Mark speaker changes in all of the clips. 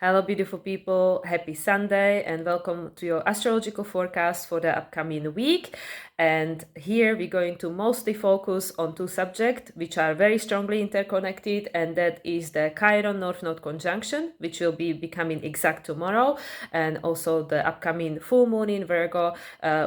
Speaker 1: Hello, beautiful people. Happy Sunday and welcome to your astrological forecast for the upcoming week. And here we're going to mostly focus on two subjects which are very strongly interconnected, and that is the Chiron North Node conjunction, which will be becoming exact tomorrow, and also the upcoming full moon in Virgo,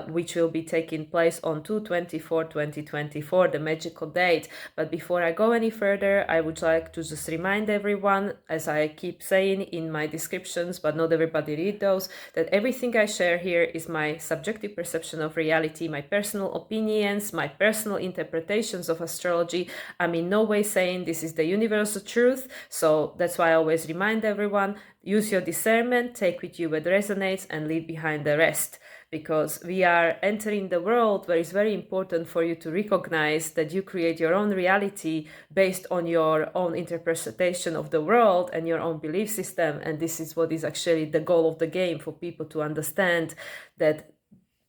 Speaker 1: which will be taking place on 2/24/2024, the magical date. But before I go any further, I would like to just remind everyone, as I keep saying in my descriptions, but not everybody read those, that everything I share here is my subjective perception of reality, my personal opinions, my personal interpretations of astrology. I'm in no way saying this is the universal truth, so that's why I always remind everyone, use your discernment, take with you what resonates, and leave behind the rest. Because we are entering the world where it's very important for you to recognize that you create your own reality based on your own interpretation of the world and your own belief system. And this is what is actually the goal of the game, for people to understand that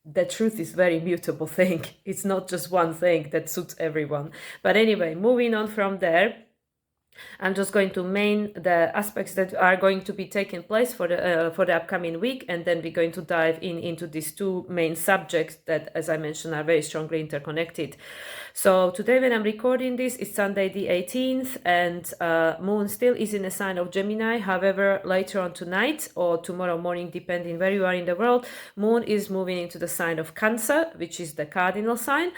Speaker 1: the truth is very mutable thing. It's not just one thing that suits everyone. But anyway, moving on from there, I'm just going to main the aspects that are going to be taking place for the upcoming week, and then we're going to dive into these two main subjects that, as I mentioned, are very strongly interconnected. So today, when I'm recording this, it's Sunday the 18th, and Moon still is in a sign of Gemini. However, later on tonight or tomorrow morning, depending where you are in the world, Moon is moving into the sign of Cancer, which is the cardinal sign.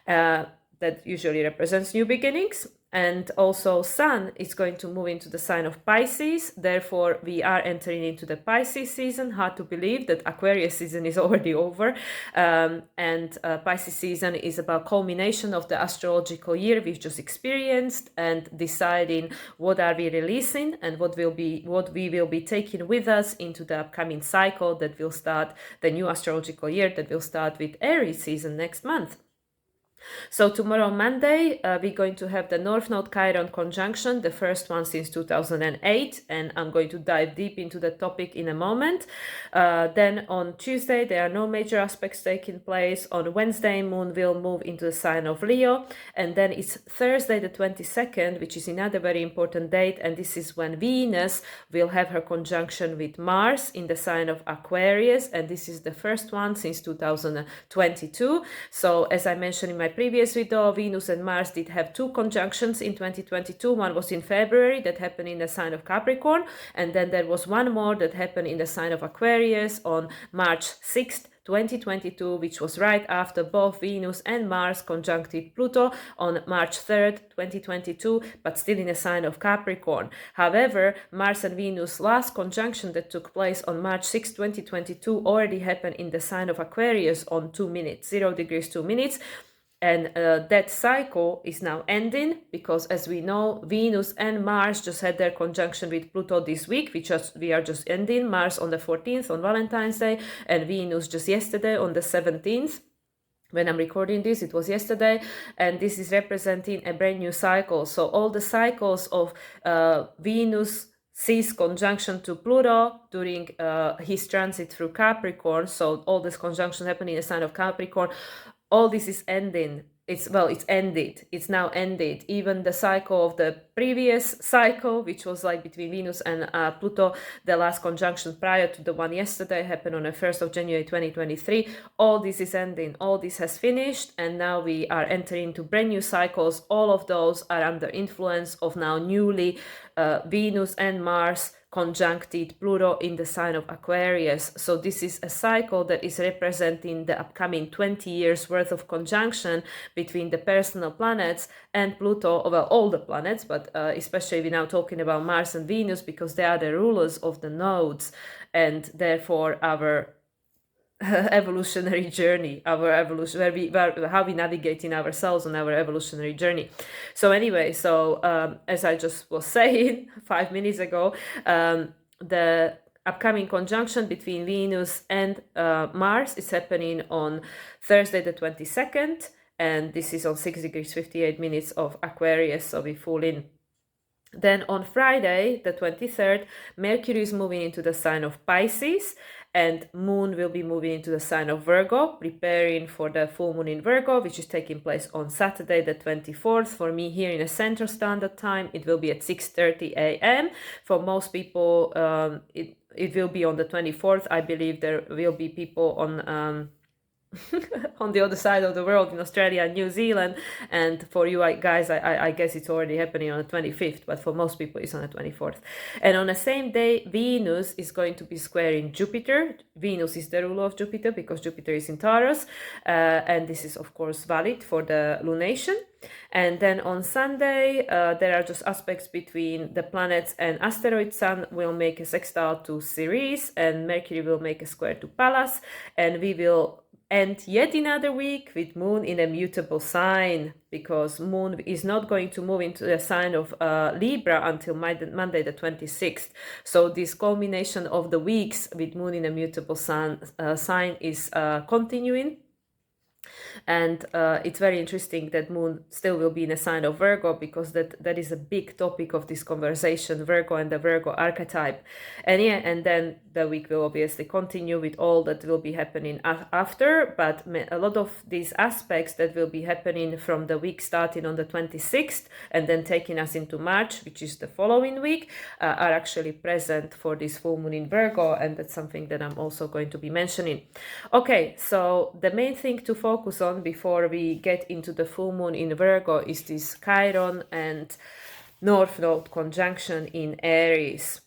Speaker 1: That usually represents new beginnings. And also Sun is going to move into the sign of Pisces. Therefore, we are entering into the Pisces season. Hard to believe that Aquarius season is already over. And Pisces season is about culmination of the astrological year we've just experienced, and deciding what are we releasing and what we will be taking with us into the upcoming cycle that will start, the new astrological year that will start with Aries season next month. So tomorrow, Monday, we're going to have the North Node Chiron conjunction, the first one since 2008, and I'm going to dive deep into the topic in a moment. Then on Tuesday, there are no major aspects taking place. On Wednesday, Moon will move into the sign of Leo, and then it's Thursday the 22nd, which is another very important date, and this is when Venus will have her conjunction with Mars in the sign of Aquarius, and this is the first one since 2022. So as I mentioned in my previous video, Venus and Mars did have two conjunctions in 2022. One was in February that happened in the sign of Capricorn, and then there was one more that happened in the sign of Aquarius on March 6th, 2022, which was right after both Venus and Mars conjuncted Pluto on March 3rd, 2022, but still in a sign of Capricorn. However, Mars and Venus' last conjunction that took place on March 6, 2022 already happened in the sign of Aquarius on 2 minutes, 0 degrees 2 minutes. And that cycle is now ending, because as we know, Venus and Mars just had their conjunction with Pluto this week, which we are just ending. Mars on the 14th on Valentine's Day, and Venus just yesterday on the 17th. When I'm recording this, it was yesterday, and this is representing a brand new cycle. So all the cycles of Venus sees conjunction to Pluto during his transit through Capricorn, so all this conjunction happening in the sign of Capricorn, all this is ending. It's ended. It's now ended. Even the cycle of the previous cycle, which was like between Venus and Pluto, the last conjunction prior to the one yesterday happened on the 1st of January 2023. All this is ending. All this has finished, and now we are entering into brand new cycles. All of those are under influence of now newly Venus and Mars conjuncted Pluto in the sign of Aquarius. So this is a cycle that is representing the upcoming 20 years worth of conjunction between the personal planets and Pluto, well, all the planets, but especially we're now talking about Mars and Venus, because they are the rulers of the nodes, and therefore our evolutionary journey, our evolution, how we navigate in ourselves on our evolutionary journey. So anyway, as I just was saying 5 minutes ago, the upcoming conjunction between Venus and Mars is happening on Thursday the 22nd, and this is on 6 degrees 58 minutes of Aquarius, so we fall in Then on Friday, the 23rd, Mercury is moving into the sign of Pisces, and Moon will be moving into the sign of Virgo, preparing for the full moon in Virgo, which is taking place on Saturday, the 24th. For me, here in a Central Standard Time, it will be at 6:30 a.m. For most people, it will be on the 24th. I believe there will be people on on the other side of the world in Australia and New Zealand, and for you guys, I guess it's already happening on the 25th, but for most people it's on the 24th. And on the same day, Venus is going to be squaring Jupiter. Venus is the ruler of Jupiter because Jupiter is in Taurus, and this is of course valid for the lunation. And then on Sunday, there are just aspects between the planets, and asteroid Sun will make a sextile to Ceres, and Mercury will make a square to Pallas, and we will end yet another week with Moon in a mutable sign, because Moon is not going to move into the sign of Libra until Monday the 26th. So this culmination of the weeks with Moon in a mutable sign is continuing. And it's very interesting that Moon still will be in a sign of Virgo, because that is a big topic of this conversation, Virgo and the Virgo archetype. And yeah, and then the week will obviously continue with all that will be happening after, but a lot of these aspects that will be happening from the week starting on the 26th and then taking us into March, which is the following week, are actually present for this full moon in Virgo, and that's something that I'm also going to be mentioning. Okay, so the main thing to focus on before we get into the full moon in Virgo is this Chiron and North Node conjunction in Aries.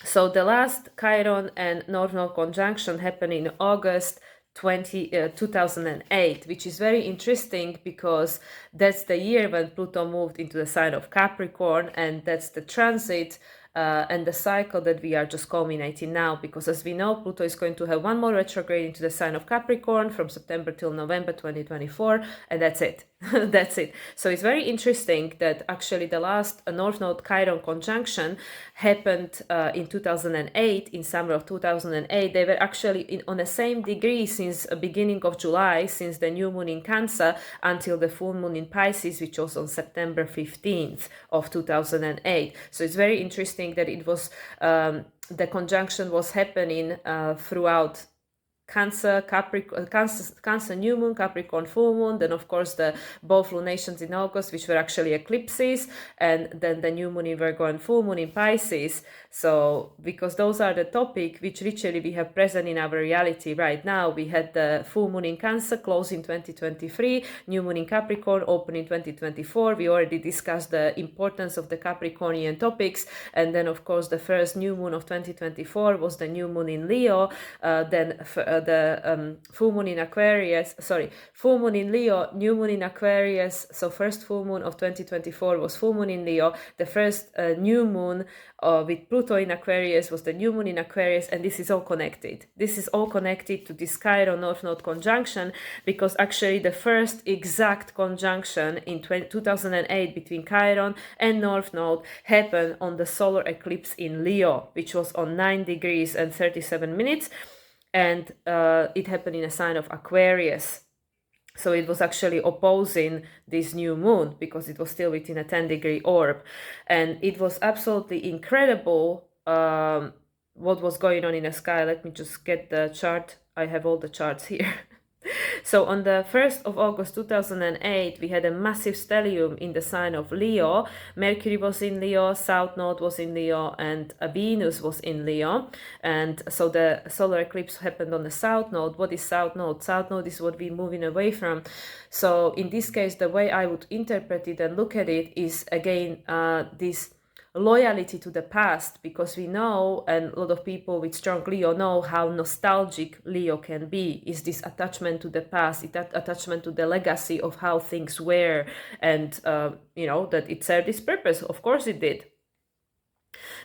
Speaker 1: So the last Chiron and North Node conjunction happened in August 2008, which is very interesting because that's the year when Pluto moved into the sign of Capricorn, and that's the transit and the cycle that we are just culminating now, because as we know, Pluto is going to have one more retrograde into the sign of Capricorn from September till November 2024, and that's it. That's it. So it's very interesting that actually the last North Node Chiron conjunction happened in 2008, in summer of 2008. They were actually on the same degree since the beginning of July, since the new moon in Cancer until the full moon in Pisces, which was on September 15th of 2008. So it's very interesting that it was the conjunction was happening throughout Cancer, Capricorn, Cancer new moon, Capricorn full moon, then of course the both lunations in August, which were actually eclipses, and then the new moon in Virgo and full moon in Pisces. So because those are the topic which literally we have present in our reality right now. We had the full moon in Cancer close in 2023, new moon in Capricorn open in 2024. We already discussed the importance of the Capricornian topics, and then of course the first new moon of 2024 was the new moon in Leo, then the full moon in Aquarius, full moon in Leo, new moon in Aquarius. So first full moon of 2024 was full moon in Leo. The first new moon with Pluto in Aquarius was the new moon in Aquarius, and this is all connected. This is all connected to this Chiron North Node conjunction, because actually the first exact conjunction in 2008 between Chiron and North Node happened on the solar eclipse in Leo, which was on 9 degrees and 37 minutes. And it happened in a sign of Aquarius. So it was actually opposing this new moon because it was still within a 10-degree orb. And it was absolutely incredible what was going on in the sky. Let me just get the chart. I have all the charts here. So on the 1st of August 2008, we had a massive stellium in the sign of Leo. Mercury was in Leo, South Node was in Leo, and Venus was in Leo. And so the solar eclipse happened on the South Node. What is South Node? South Node is what we're moving away from. So in this case, the way I would interpret it and look at it is, again, this loyalty to the past, because we know, and a lot of people with strong Leo know how nostalgic Leo can be, is this attachment to the past, attachment to the legacy of how things were, and that it served its purpose. Of course it did.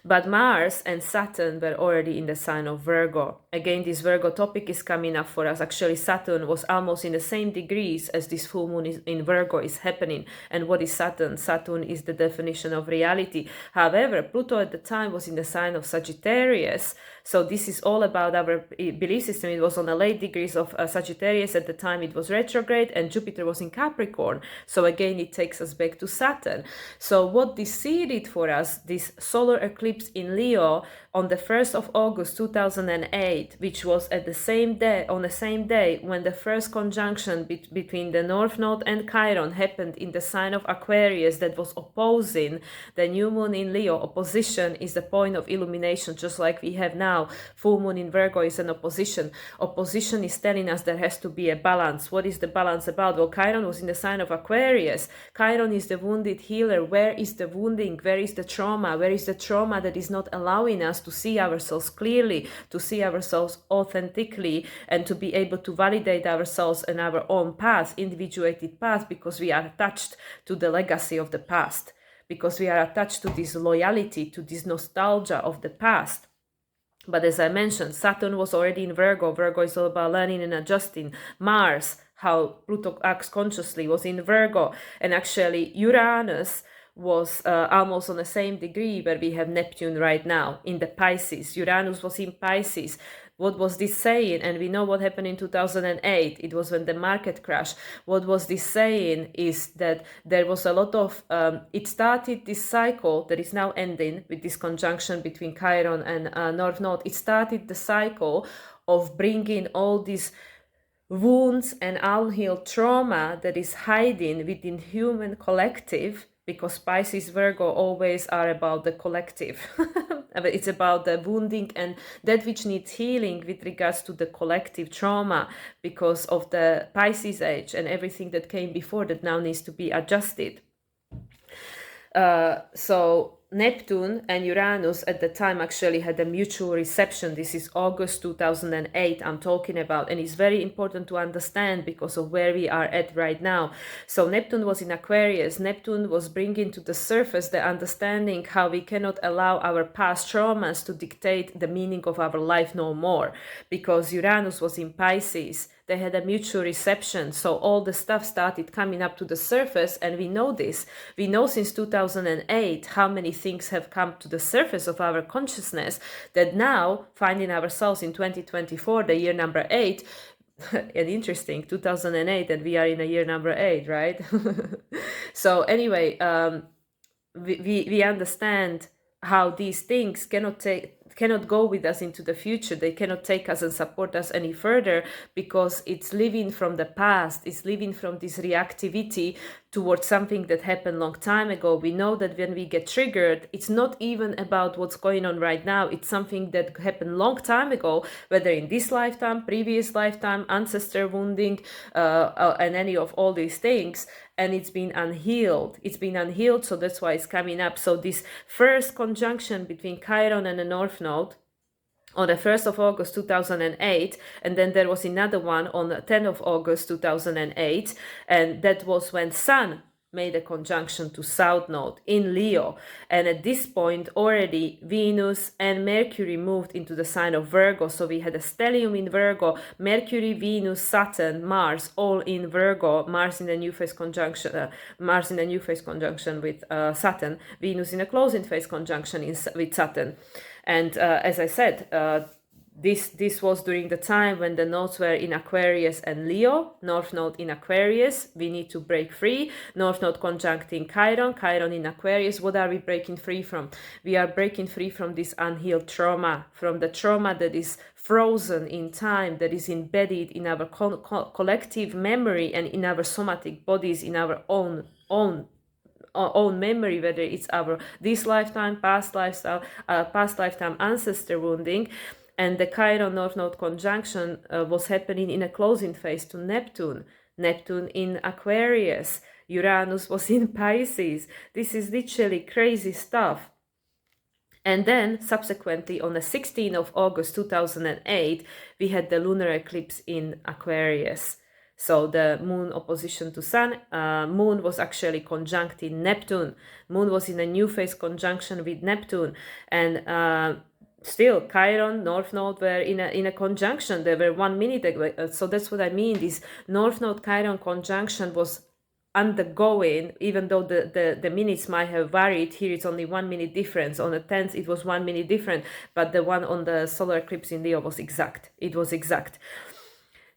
Speaker 1: But Mars and Saturn were already in the sign of Virgo. Again, this Virgo topic is coming up for us. Actually, Saturn was almost in the same degrees as this full moon in Virgo is happening. And what is Saturn? Saturn is the definition of reality. However, Pluto at the time was in the sign of Sagittarius. So this is all about our belief system. It was on the late degrees of Sagittarius at the time. It was retrograde, and Jupiter was in Capricorn. So again, it takes us back to Saturn. So what this seeded for us, this solar eclipse in Leo on the 1st of August 2008, which was at the same day, on the same day when the first conjunction between the North Node and Chiron happened in the sign of Aquarius, that was opposing the new moon in Leo. Opposition is the point of illumination, just like we have now. Full moon in Virgo is an opposition. Opposition is telling us there has to be a balance. What is the balance about? Well, Chiron was in the sign of Aquarius. Chiron is the wounded healer. Where is the wounding? Where is the trauma? Where is the trauma that is not allowing us to see ourselves clearly, to see ourselves authentically, and to be able to validate ourselves and our own path, individuated path, because we are attached to the legacy of the past, because we are attached to this loyalty, to this nostalgia of the past. But as I mentioned, Saturn was already in Virgo. Virgo is all about learning and adjusting. Mars, how Pluto acts consciously, was in Virgo. And actually Uranus was almost on the same degree where we have Neptune right now in the Pisces. Uranus was in Pisces. What was this saying? And we know what happened in 2008. It was when the market crashed. What was this saying is that there was a lot of, it started this cycle that is now ending with this conjunction between Chiron and North Node. It started the cycle of bringing all these wounds and unhealed trauma that is hiding within human collective, because Pisces, Virgo always are about the collective. It's about the wounding and that which needs healing with regards to the collective trauma because of the Pisces age and everything that came before that now needs to be adjusted. So Neptune and Uranus at the time actually had a mutual reception. This is August 2008 I'm talking about, and it's very important to understand because of where we are at right now. So Neptune was in Aquarius. Neptune was bringing to the surface the understanding how we cannot allow our past traumas to dictate the meaning of our life no more, because Uranus was in Pisces. They had a mutual reception, so all the stuff started coming up to the surface, and we know this. We know since 2008 how many things have come to the surface of our consciousness, that now, finding ourselves in 2024, the year number 8, and interesting, 2008, and we are in a year number 8, right? So anyway, we understand how these things cannot go with us into the future. They cannot take us and support us any further, because it's living from the past. It's living from this reactivity towards something that happened long time ago. We know that when we get triggered, it's not even about what's going on right now. It's something that happened long time ago, whether in this lifetime, previous lifetime, ancestor wounding, and any of all these things. And it's been unhealed. It's been unhealed, so that's why it's coming up. So this first conjunction between Chiron and the North Node on the 1st of August 2008, and then there was another one on the 10th of August 2008, and that was when Sun made a conjunction to South Node in Leo. And at this point already Venus and Mercury moved into the sign of Virgo. So we had a stellium in Virgo, Mercury, Venus, Saturn, Mars, all in Virgo. Mars in the new phase conjunction, with Saturn, Venus in a closing phase conjunction with Saturn. And as I said, this was during the time when the nodes were in Aquarius and Leo. North Node in Aquarius, we need to break free. North Node conjuncting Chiron, Chiron in Aquarius. What are we breaking free from? We are breaking free from this unhealed trauma, from the trauma that is frozen in time, that is embedded in our collective memory and in our somatic bodies, in our own memory, whether it's our this lifetime, past lifetime ancestor wounding. And the Chiron North Node conjunction was happening in a closing phase to Neptune. Neptune in Aquarius. Uranus was in Pisces. This is literally crazy stuff. And then subsequently on the 16th of August 2008, we had the lunar eclipse in Aquarius. So the moon opposition to sun, moon was actually conjuncting Neptune. Moon was in a new phase conjunction with Neptune, and still Chiron, North Node were in a conjunction. They were 1 minute ago. So that's what I mean. This North Node Chiron conjunction was undergoing, even though the minutes might have varied. Here it's only 1 minute difference. On the 10th it was 1 minute different, but the one on the solar eclipse in Leo was exact. It was exact.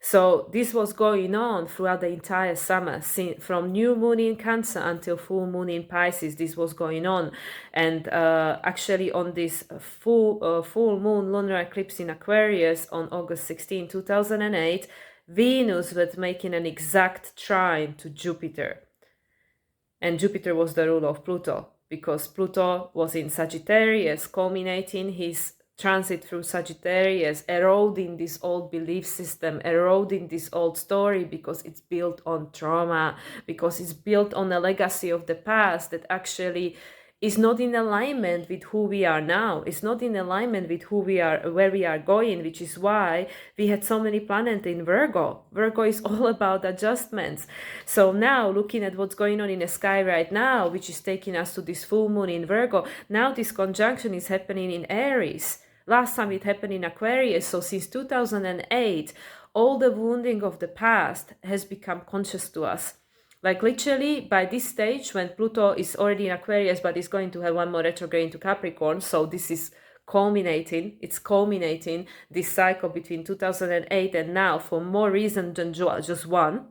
Speaker 1: So this was going on throughout the entire summer, from new moon in Cancer until full moon in Pisces. This was going on, and actually on this full moon lunar eclipse in Aquarius on August 16, 2008, Venus was making an exact trine to Jupiter, and Jupiter was the ruler of Pluto, because Pluto was in Sagittarius, culminating his transit through Sagittarius, eroding this old belief system, eroding this old story, because it's built on trauma, because it's built on a legacy of the past that actually is not in alignment with who we are now. It's not in alignment with who we are, where we are going, which is why we had so many planets in Virgo. Virgo is all about adjustments. So now, looking at what's going on in the sky right now, which is taking us to this full moon in Virgo, now this conjunction is happening in Aries. Last time it happened in Aquarius. So since 2008, all the wounding of the past has become conscious to us. Like literally by this stage, when Pluto is already in Aquarius, but is going to have one more retrograde into Capricorn, so this is culminating, this cycle between 2008 and now, for more reason than just one.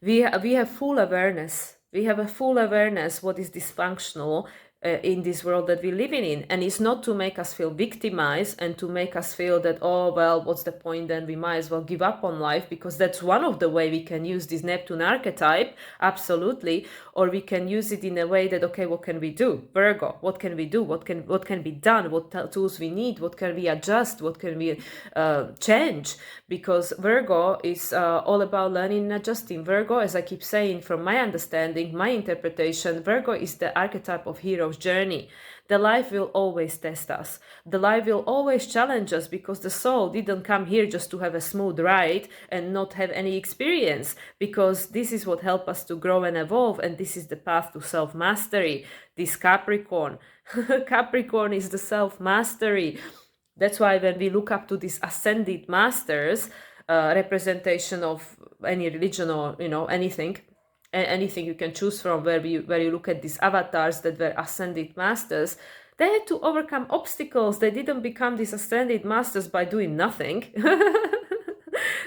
Speaker 1: We have full awareness. We have a full awareness what is dysfunctional in this world that we're living in. And it's not to make us feel victimized and to make us feel that, oh, well, what's the point then? We might as well give up on life, because that's one of the way we can use this Neptune archetype, absolutely. Or we can use it in a way that, okay, what can we do? Virgo, what can we do? What can be done? What tools we need? What can we adjust? What can we change? Because Virgo is all about learning and adjusting. Virgo, as I keep saying, from my understanding, my interpretation, Virgo is the archetype of hero's journey. The life will always test us. The life will always challenge us, because the soul didn't come here just to have a smooth ride and not have any experience, because this is what helps us to grow and evolve, and this is the path to self-mastery. This Capricorn. Capricorn is the self-mastery. That's why when we look up to these ascended masters, representation of any religion or anything you can choose from, where you look at these avatars that were ascended masters, they had to overcome obstacles. They didn't become these ascended masters by doing nothing.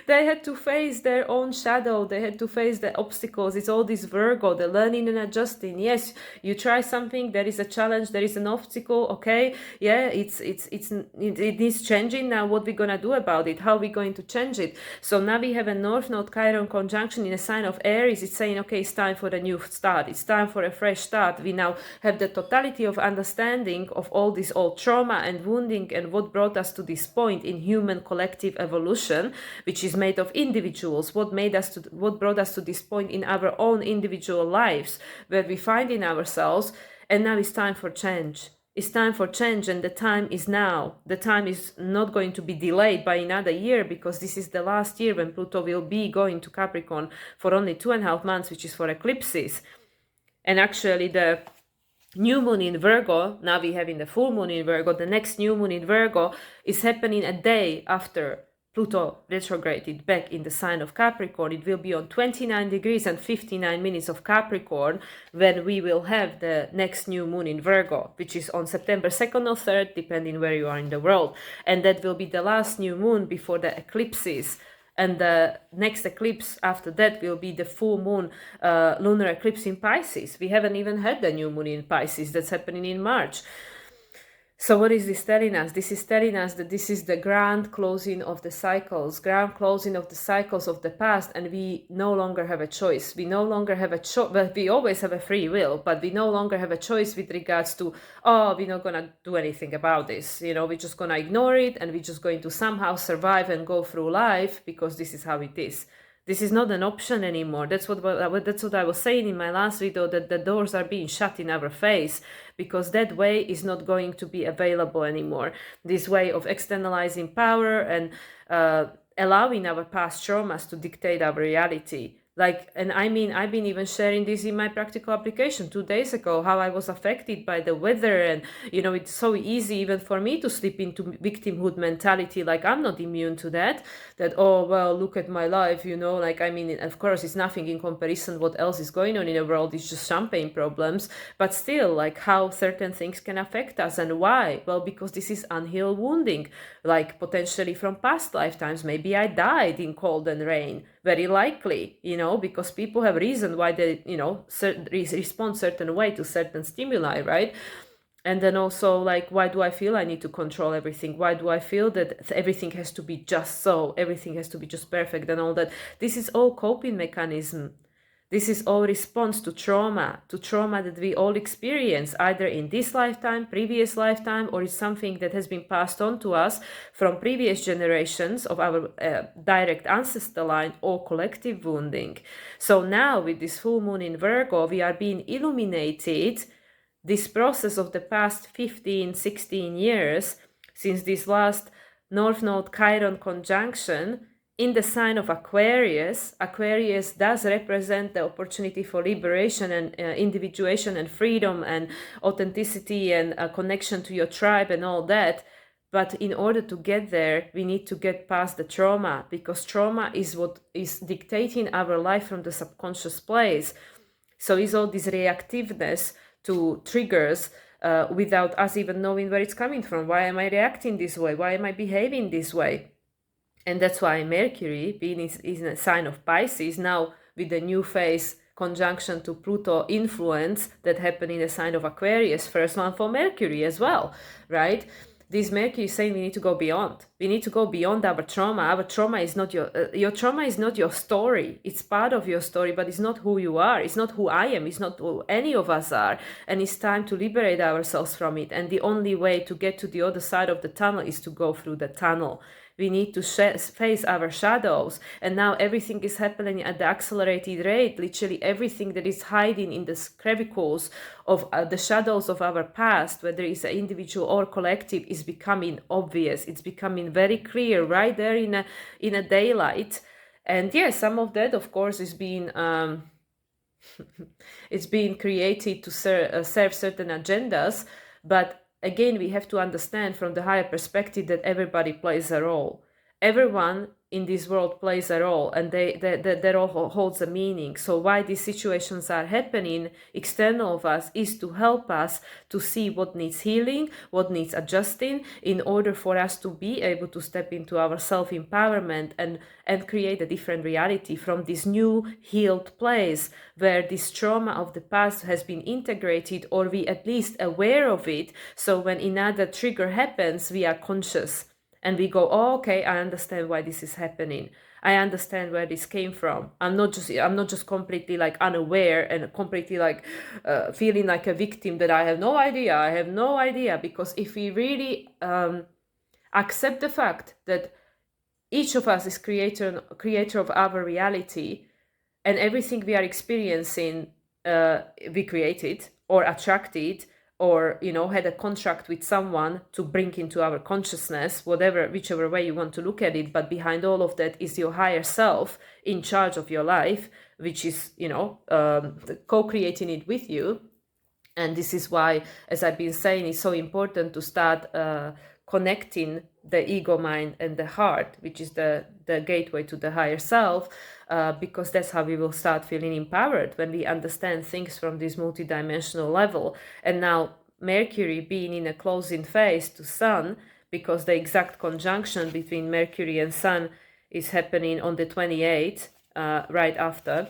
Speaker 1: They had to face their own shadow. They had to face the obstacles. It's all this Virgo, the learning and adjusting. Yes, you try something, there is a challenge, there is an obstacle. Okay, yeah, it needs changing. Now what we're gonna do about it? How are we going to change it? So now we have a North Node Chiron conjunction in a sign of Aries. It's saying, okay, it's time for a new start. It's time for a fresh start. We now have the totality of understanding of all this old trauma and wounding and what brought us to this point in human collective evolution, which is made of individuals, what brought us to this point in our own individual lives, where we find in ourselves. And now it's time for change. It's time for change, and the time is now. The time is not going to be delayed by another year, because this is the last year when Pluto will be going to Capricorn for only 2.5 months, which is for eclipses. And actually the new moon in Virgo, now we have in the full moon in Virgo, the next new moon in Virgo is happening a day after Pluto retrograded back in the sign of Capricorn. It will be on 29 degrees and 59 minutes of Capricorn when we will have the next new moon in Virgo, which is on September 2nd or 3rd, depending where you are in the world. And that will be the last new moon before the eclipses. And the next eclipse after that will be the full moon lunar eclipse in Pisces. We haven't even had the new moon in Pisces. That's happening in March. So what is this telling us? This is telling us that this is the grand closing of the cycles, of the past, and we no longer have a choice. We no longer have a choice. Well, we always have a free will, but we no longer have a choice with regards to, we're not going to do anything about this. We're just going to ignore it, and we're just going to somehow survive and go through life because this is how it is. This is not an option anymore. That's what I was saying in my last video, that the doors are being shut in our face, because that way is not going to be available anymore. This way of externalizing power and allowing our past traumas to dictate our reality. Like, and I mean, I've been even sharing this in my practical application 2 days ago, how I was affected by the weather. And, it's so easy even for me to slip into victimhood mentality. Like, I'm not immune to that, oh, well, look at my life, like, I mean, of course, it's nothing in comparison what else is going on in the world. It's just champagne problems. But still, like, how certain things can affect us and why? Well, because this is unhealed wounding, like potentially from past lifetimes. Maybe I died in cold and rain, very likely, because people have reason why they, respond certain way to certain stimuli, right? And then also, like, why do I feel I need to control everything? Why do I feel that everything has to be just so, everything has to be just perfect and all that? This is all coping mechanism. This is all response to trauma that we all experience, either in this lifetime, previous lifetime, or it's something that has been passed on to us from previous generations of our direct ancestor line, or collective wounding. So now with this full moon in Virgo, we are being illuminated, this process of the past 15, 16 years, since this last North Node Chiron conjunction, in the sign of Aquarius. Aquarius does represent the opportunity for liberation and individuation and freedom and authenticity and a connection to your tribe and all that. But in order to get there, we need to get past the trauma, because trauma is what is dictating our life from the subconscious place. So is all this reactiveness to triggers without us even knowing where it's coming from. Why am I reacting this way? Why am I behaving this way? And that's why Mercury, being in a sign of Pisces, now with the new phase conjunction to Pluto influence that happened in the sign of Aquarius, first one for Mercury as well, right? This Mercury is saying we need to go beyond. We need to go beyond our trauma. Our trauma is not your trauma is not your story. It's part of your story, but it's not who you are. It's not who I am. It's not who any of us are. And it's time to liberate ourselves from it. And the only way to get to the other side of the tunnel is to go through the tunnel. We need to face our shadows. And now everything is happening at the accelerated rate. Literally everything that is hiding in the crevices of the shadows of our past, whether it's an individual or collective, is becoming obvious. It's becoming very clear right there in a daylight. And yes, some of that, of course, is being it's being created to serve certain agendas. But again, we have to understand from the higher perspective that everybody plays a role. Everyone in this world plays a role, and their role holds a meaning. So why these situations are happening external of us is to help us to see what needs healing, what needs adjusting, in order for us to be able to step into our self-empowerment and create a different reality from this new healed place where this trauma of the past has been integrated, or we at least aware of it. So when another trigger happens, we are conscious. And we go, oh, okay, I understand why this is happening. I understand where this came from. I'm not just completely like unaware and completely like feeling like a victim that I have no idea. Because if we really accept the fact that each of us is creator of our reality, and everything we are experiencing, we created or attracted, or had a contract with someone to bring into our consciousness, whichever way you want to look at it. But behind all of that is your higher self in charge of your life, which is co-creating it with you. And this is why, as I've been saying, it's so important to start connecting the ego mind and the heart, which is the gateway to the higher self, because that's how we will start feeling empowered, when we understand things from this multidimensional level. And now Mercury being in a closing phase to Sun, because the exact conjunction between Mercury and Sun is happening on the 28th, right after,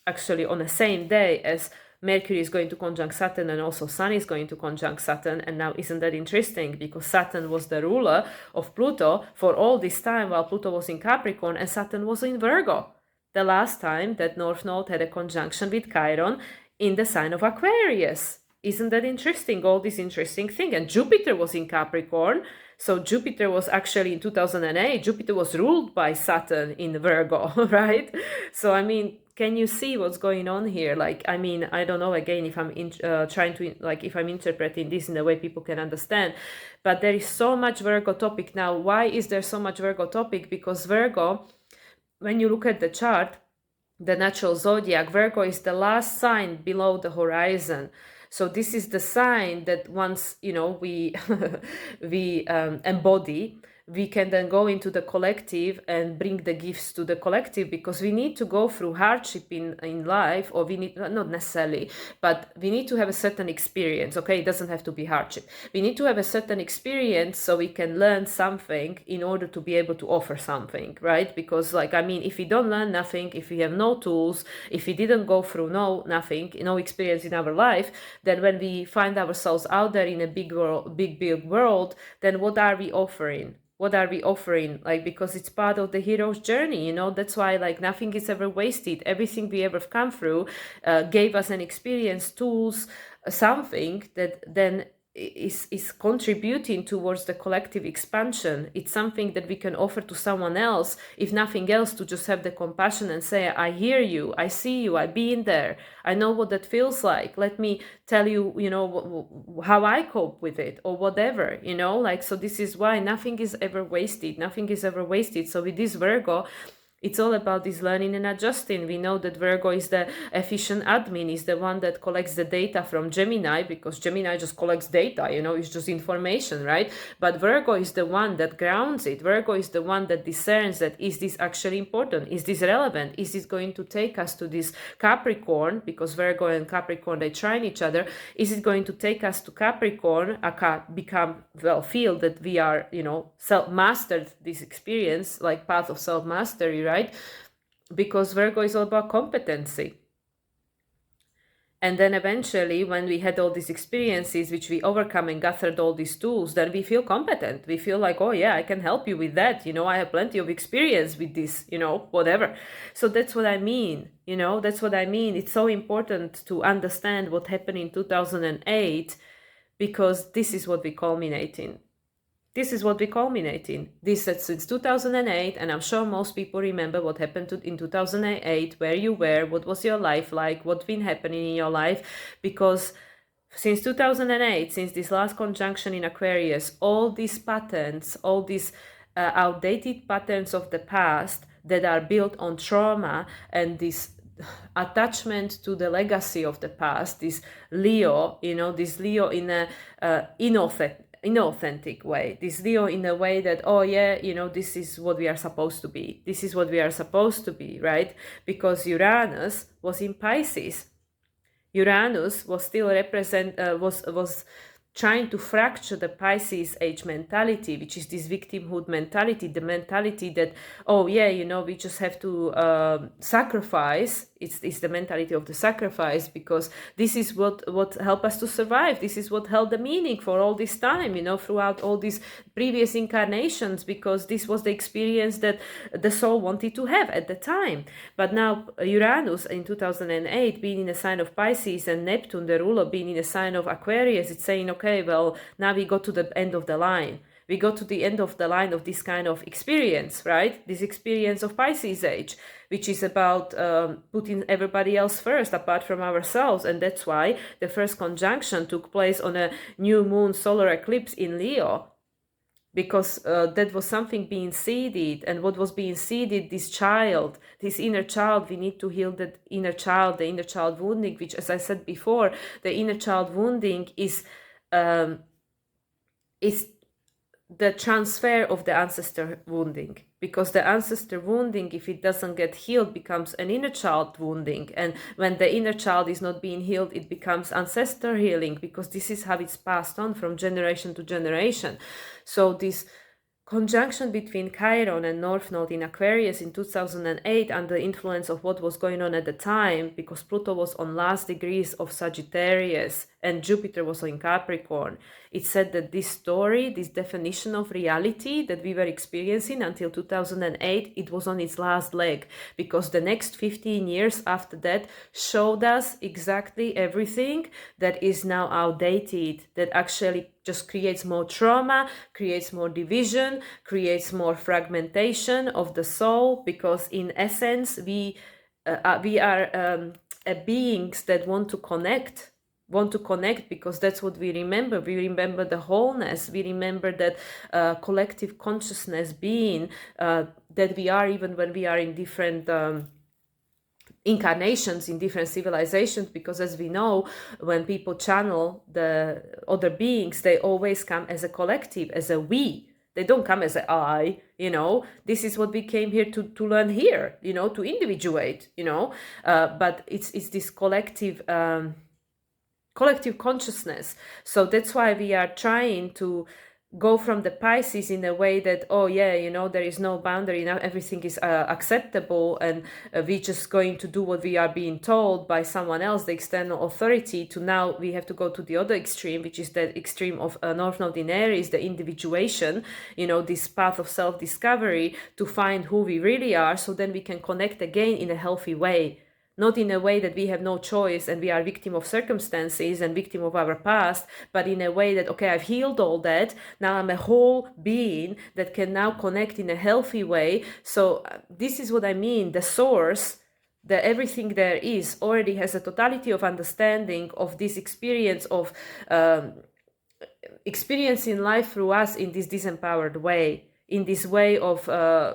Speaker 1: actually on the same day as Mercury is going to conjunct Saturn, and also Sun is going to conjunct Saturn. And now, isn't that interesting? Because Saturn was the ruler of Pluto for all this time while Pluto was in Capricorn and Saturn was in Virgo. The last time that North Node had a conjunction with Chiron in the sign of Aquarius. Isn't that interesting? All this interesting thing. And Jupiter was in Capricorn. So Jupiter was actually in 2008, Jupiter was ruled by Saturn in Virgo, right? So I mean, can you see what's going on here? Like, I mean, I don't know, again, if I'm trying to, like, if I'm interpreting this in a way people can understand, but there is so much Virgo topic now. Why is there so much Virgo topic? Because Virgo, when you look at the chart, the natural zodiac, Virgo is the last sign below the horizon. So this is the sign that once, you know, we we embody, we can then go into the collective and bring the gifts to the collective, because we need to go through hardship in life, or we need, not necessarily, but we need to have a certain experience. Okay, it doesn't have to be hardship. We need to have a certain experience so we can learn something in order to be able to offer something, right? Because, like, I mean, if we don't learn nothing, if we have no tools, if we didn't go through nothing, no experience in our life, then when we find ourselves out there in a big world, then what are we offering? What are we offering? Like, because it's part of the hero's journey, you know. That's why, like, nothing is ever wasted. Everything we ever come through gave us an experience, tools, something that then is contributing towards the collective expansion. It's something that we can offer to someone else, if nothing else, to just have the compassion and say, I hear you, I see you, I've been there, I know what that feels like, let me tell you, you know, how I cope with it, or whatever, you know. Like, so this is why nothing is ever wasted. So with this Virgo, it's all about this learning and adjusting. We know that Virgo is the efficient admin, is the one that collects the data from Gemini, because Gemini just collects data, you know, it's just information, right? But Virgo is the one that grounds it. Virgo is the one that discerns that, is this actually important? Is this relevant? Is this going to take us to this Capricorn? Because Virgo and Capricorn, they trine each other. Is it going to take us to Capricorn, feel that we are, you know, self-mastered this experience, like path of self-mastery, right? Because Virgo is all about competency. And then eventually, when we had all these experiences, which we overcome and gathered all these tools, then we feel competent. We feel like, oh yeah, I can help you with that. You know, I have plenty of experience with this, you know, whatever. So that's what I mean. You know, that's what I mean. It's so important to understand what happened in 2008, because this is what we culminate in. This is what we culminate in. This is since 2008, and I'm sure most people remember what happened in 2008, where you were, what was your life like, what's been happening in your life, because since 2008, since this last conjunction in Aquarius, all these patterns, all these outdated patterns of the past that are built on trauma and this attachment to the legacy of the past, this Leo, you know, this Leo in a inauthentic way, this Leo in a way that, oh yeah, you know, this is what we are supposed to be, right? Because Uranus was in Pisces. Uranus was still was trying to fracture the Pisces age mentality, which is this victimhood mentality, the mentality that, oh yeah, you know, we just have to sacrifice. It's the mentality of the sacrifice, because this is what helped us to survive. This is what held the meaning for all this time, you know, throughout all these previous incarnations, because this was the experience that the soul wanted to have at the time. But now Uranus in 2008 being in a sign of Pisces, and Neptune, the ruler, being in a sign of Aquarius, it's saying, okay, well, now we got to the end of the line. We got to the end of the line of this kind of experience, right? This experience of Pisces age, which is about putting everybody else first apart from ourselves. And that's why the first conjunction took place on a new moon solar eclipse in Leo, because that was something being seeded. And what was being seeded, this child, this inner child, we need to heal that inner child, the inner child wounding, which, as I said before, the inner child wounding is the transfer of the ancestor wounding, because the ancestor wounding, if it doesn't get healed, becomes an inner child wounding, and when the inner child is not being healed, it becomes ancestor healing, because this is how it's passed on from generation to generation. So this conjunction between Chiron and North Node in Aquarius in 2008, under the influence of what was going on at the time, because Pluto was on last degrees of Sagittarius and Jupiter was in Capricorn, it said that this story, this definition of reality that we were experiencing until 2008, it was on its last leg, because the next 15 years after that showed us exactly everything that is now outdated, that actually just creates more trauma, creates more division, creates more fragmentation of the soul, because in essence, we beings that want to connect, because that's what we remember. We remember the wholeness. We remember that collective consciousness being that we are, even when we are in different incarnations in different civilizations, because as we know, when people channel the other beings, they always come as a collective, as a we. They don't come as an I, this is what we came here to learn here, to individuate, but it's this collective consciousness. So that's why we are trying to go from the Pisces in a way that, there is no boundary, now everything is acceptable, and we're just going to do what we are being told by someone else, the external authority, to now we have to go to the other extreme, which is the extreme of North Node in Aries, the individuation, this path of self-discovery to find who we really are, so then we can connect again in a healthy way. Not in a way that we have no choice and we are victim of circumstances and victim of our past, but in a way that, okay, I've healed all that. Now I'm a whole being that can now connect in a healthy way. So this is what I mean. The source, the everything there is, already has a totality of understanding of this experience of experiencing life through us in this disempowered way, in this way of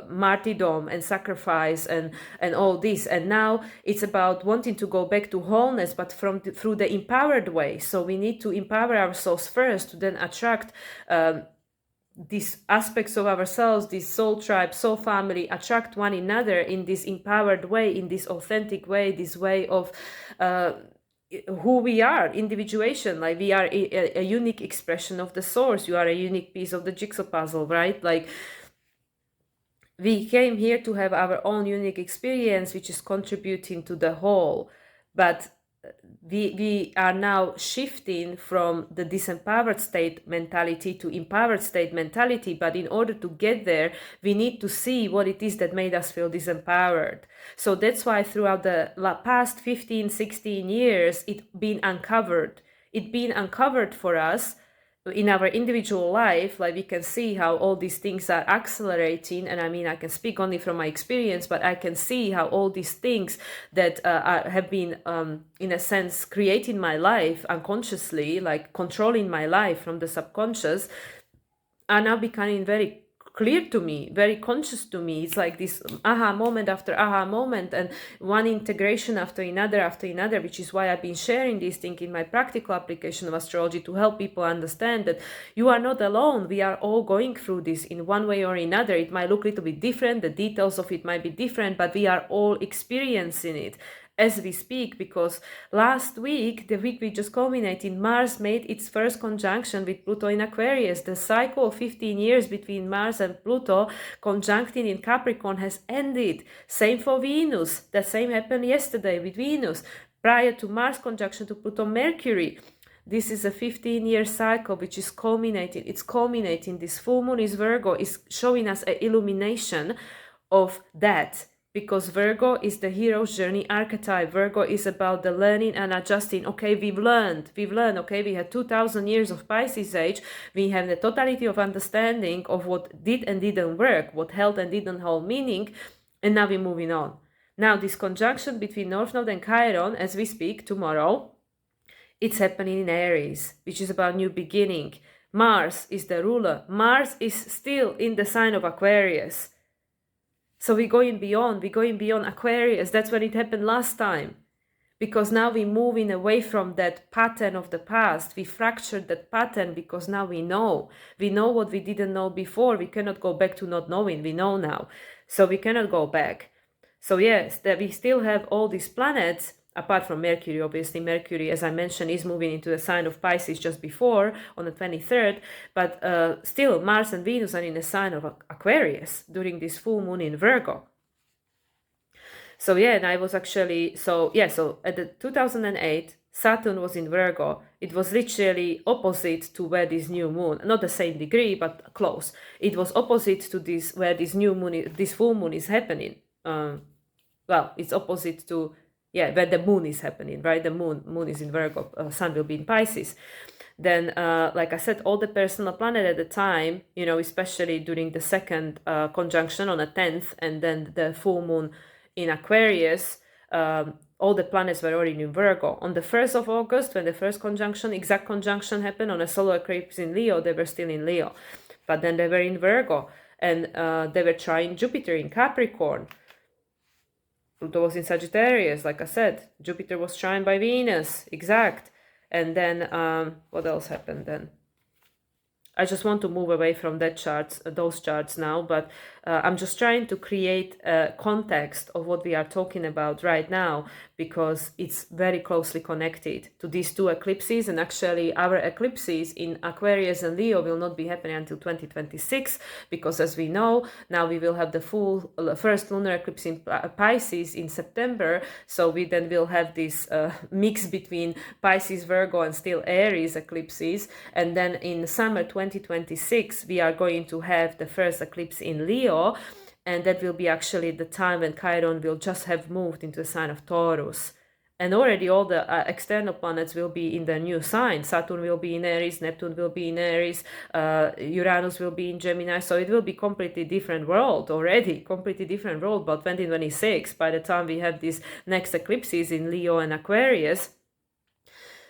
Speaker 1: martyrdom and sacrifice and all this. And now it's about wanting to go back to wholeness, but through the empowered way. So we need to empower ourselves first to then attract these aspects of ourselves, this soul tribe, soul family, attract one another in this empowered way, in this authentic way, this way of who we are, individuation. Like we are a unique expression of the source. You are a unique piece of the jigsaw puzzle, right? Like we came here to have our own unique experience, which is contributing to the whole. But we are now shifting from the disempowered state mentality to empowered state mentality. But in order to get there, we need to see what it is that made us feel disempowered. So that's why throughout the past 15, 16 years, it's been uncovered. It's been uncovered for us in our individual life. Like we can see how all these things are accelerating, and I mean, I can speak only from my experience, but I can see how all these things that have been in a sense creating my life unconsciously, like controlling my life from the subconscious, are now becoming very clear to me, very conscious to me. It's like this aha moment after aha moment, and one integration after another, which is why I've been sharing this thing in my practical application of astrology, to help people understand that you are not alone. We are all going through this in one way or another. It might look a little bit different, the details of it might be different, but we are all experiencing it as we speak, because last week, the week we just culminated, Mars made its first conjunction with Pluto in Aquarius. The cycle of 15 years between Mars and Pluto conjuncting in Capricorn has ended. Same for Venus. The same happened yesterday with Venus. Prior to Mars conjunction to Pluto, Mercury. This is a 15-year cycle which is culminating. It's culminating. This full moon is Virgo, is showing us an illumination of that. Because Virgo is the hero's journey archetype. Virgo is about the learning and adjusting. Okay, we've learned. Okay, we had 2,000 years of Pisces age. We have the totality of understanding of what did and didn't work, what held and didn't hold meaning, and now we're moving on. Now, this conjunction between North Node and Chiron, as we speak tomorrow, it's happening in Aries, which is about new beginning. Mars is the ruler. Mars is still in the sign of Aquarius. So we're going beyond Aquarius. That's when it happened last time. Because now we're moving away from that pattern of the past. We fractured that pattern because now we know. We know what we didn't know before. We cannot go back to not knowing. We know now. So we cannot go back. So yes, that we still have all these planets, apart from Mercury. Obviously, Mercury, as I mentioned, is moving into the sign of Pisces just before, on the 23rd. But still, Mars and Venus are in the sign of Aquarius during this full moon in Virgo. So yeah, and I was actually, so at the 2008, Saturn was in Virgo. It was literally opposite to where this new moon, not the same degree, but close. It was opposite to this, where this new moon, this full moon is happening. Well, it's opposite to, where the moon is happening, right? The moon is in Virgo, sun will be in Pisces. Then, like I said, all the personal planet at the time, especially during the second conjunction on the 10th, and then the full moon in Aquarius, all the planets were already in Virgo. On the 1st of August, when the first exact conjunction happened on a solar eclipse in Leo, they were still in Leo. But then they were in Virgo, and they were trying Jupiter in Capricorn. Pluto was in Sagittarius, like I said. Jupiter was trying by Venus, exact. And then, what else happened then? I just want to move away from those charts now, but I'm just trying to create a context of what we are talking about right now, because it's very closely connected to these two eclipses. And actually our eclipses in Aquarius and Leo will not be happening until 2026, because as we know, now we will have the first lunar eclipse in Pisces in September. So we then will have this mix between Pisces, Virgo, and still Aries eclipses. And then in summer 2026, we are going to have the first eclipse in Leo, and that will be actually the time when Chiron will just have moved into the sign of Taurus. And already all the external planets will be in the new sign. Saturn will be in Aries, Neptune will be in Aries, Uranus will be in Gemini. So it will be completely different world already, completely different world. But 2026, by the time we have these next eclipses in Leo and Aquarius.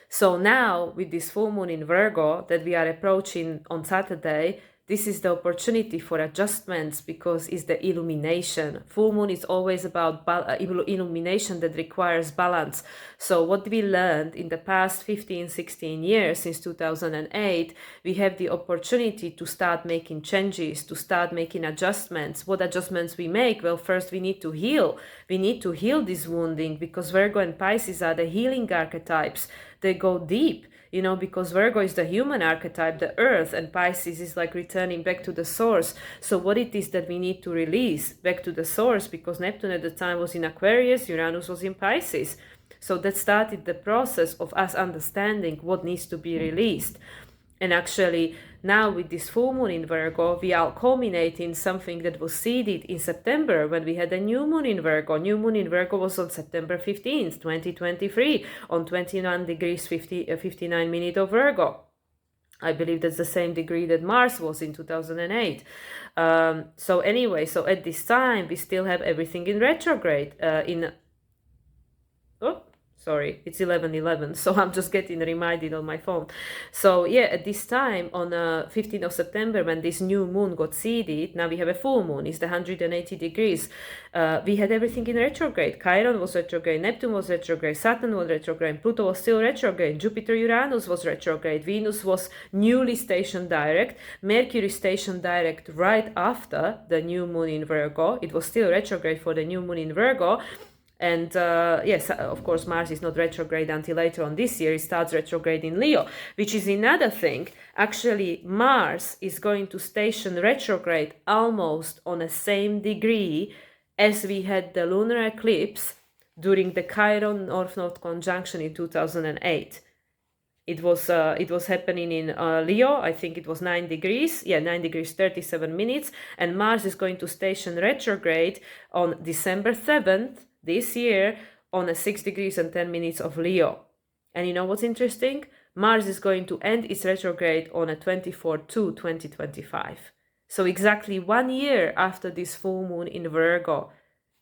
Speaker 1: So now with this full moon in Virgo that we are approaching on Saturday, this is the opportunity for adjustments, because it's the illumination. Full moon is always about illumination that requires balance. So what we learned in the past 15, 16 years, since 2008, we have the opportunity to start making changes, to start making adjustments. What adjustments we make? Well, first we need to heal. We need to heal this wounding, because Virgo and Pisces are the healing archetypes. They go deep, because Virgo is the human archetype, the earth, and Pisces is like returning back to the source. So what it is that we need to release back to the source, because Neptune at the time was in Aquarius, Uranus was in Pisces. So that started the process of us understanding what needs to be released. And actually, now with this full moon in Virgo, we are culminating something that was seeded in September when we had a new moon in Virgo. New moon in Virgo was on September 15th, 2023, on 29 degrees 59 minutes of Virgo. I believe that's the same degree that Mars was in 2008. So anyway, so at this time, we still have everything in retrograde. Sorry, it's 11:11, so I'm just getting reminded on my phone. So yeah, at this time, on 15th of September, when this new moon got seeded, now we have a full moon, it's the 180 degrees. We had everything in retrograde. Chiron was retrograde, Neptune was retrograde, Saturn was retrograde, Pluto was still retrograde, Jupiter, Uranus was retrograde, Venus was newly stationed direct, Mercury stationed direct right after the new moon in Virgo. It was still retrograde for the new moon in Virgo. And yes, of course, Mars is not retrograde until later on this year. It starts retrograde in Leo, which is another thing. Actually, Mars is going to station retrograde almost on the same degree as we had the lunar eclipse during the Chiron North Node conjunction in 2008. It was happening in Leo. I think it was 9 degrees. Yeah, 9 degrees, 37 minutes. And Mars is going to station retrograde on December 7th. This year on a 6 degrees and 10 minutes of Leo. And you know what's interesting? Mars is going to end its retrograde on a 24/2/2025. So exactly 1 year after this full moon in Virgo.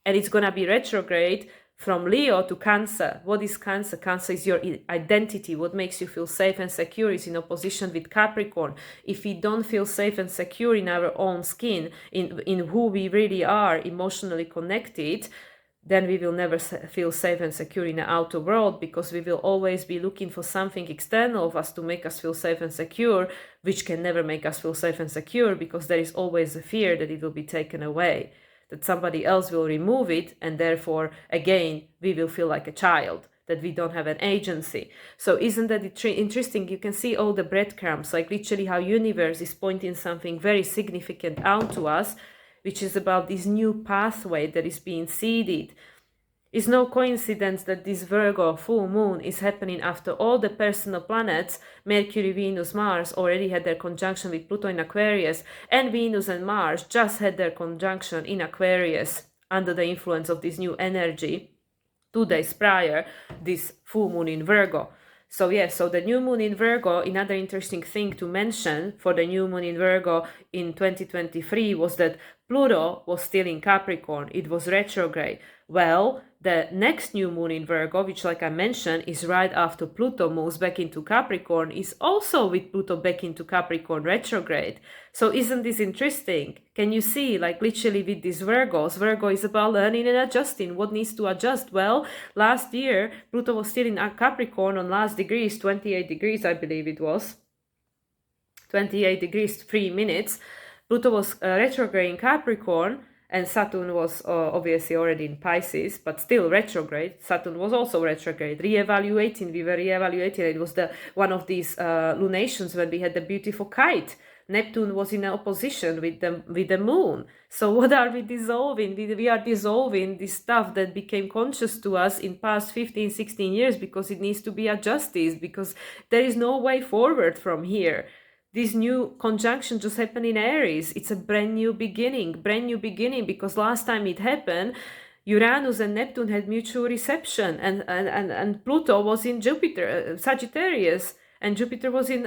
Speaker 1: And it's going to be retrograde from Leo to Cancer. What is Cancer? Cancer is your identity. What makes you feel safe and secure is in opposition with Capricorn. If we don't feel safe and secure in our own skin, in who we really are, emotionally connected, then we will never feel safe and secure in the outer world, because we will always be looking for something external of us to make us feel safe and secure, which can never make us feel safe and secure, because there is always a fear that it will be taken away, that somebody else will remove it, and therefore, again, we will feel like a child, that we don't have an agency. So isn't that interesting? You can see all the breadcrumbs, like literally how universe is pointing something very significant out to us, which is about this new pathway that is being seeded. It's no coincidence that this Virgo full moon is happening after all the personal planets, Mercury, Venus, Mars, already had their conjunction with Pluto in Aquarius, and Venus and Mars just had their conjunction in Aquarius under the influence of this new energy 2 days prior, this full moon in Virgo. So yes, so the new moon in Virgo, another interesting thing to mention for the new moon in Virgo in 2023 was that Pluto was still in Capricorn. It was retrograde. Well, the next new moon in Virgo, which, like I mentioned, is right after Pluto moves back into Capricorn, is also with Pluto back into Capricorn retrograde. So isn't this interesting? Can you see, like literally with these Virgos, Virgo is about learning and adjusting. What needs to adjust? Well, last year, Pluto was still in Capricorn on last degrees, 28 degrees, I believe it was. 28 degrees, 3 minutes. Pluto was retrograde in Capricorn, and Saturn was obviously already in Pisces, but still retrograde. Saturn was also retrograde. We were re-evaluating. It was one of these lunations when we had the beautiful kite. Neptune was in opposition with the moon. So what are we dissolving? We are dissolving this stuff that became conscious to us in past 15, 16 years because it needs to be adjusted, because there is no way forward from here. This new conjunction just happened in Aries. It's a brand new beginning, because last time it happened, Uranus and Neptune had mutual reception, and Pluto was in Jupiter, Sagittarius, and Jupiter was in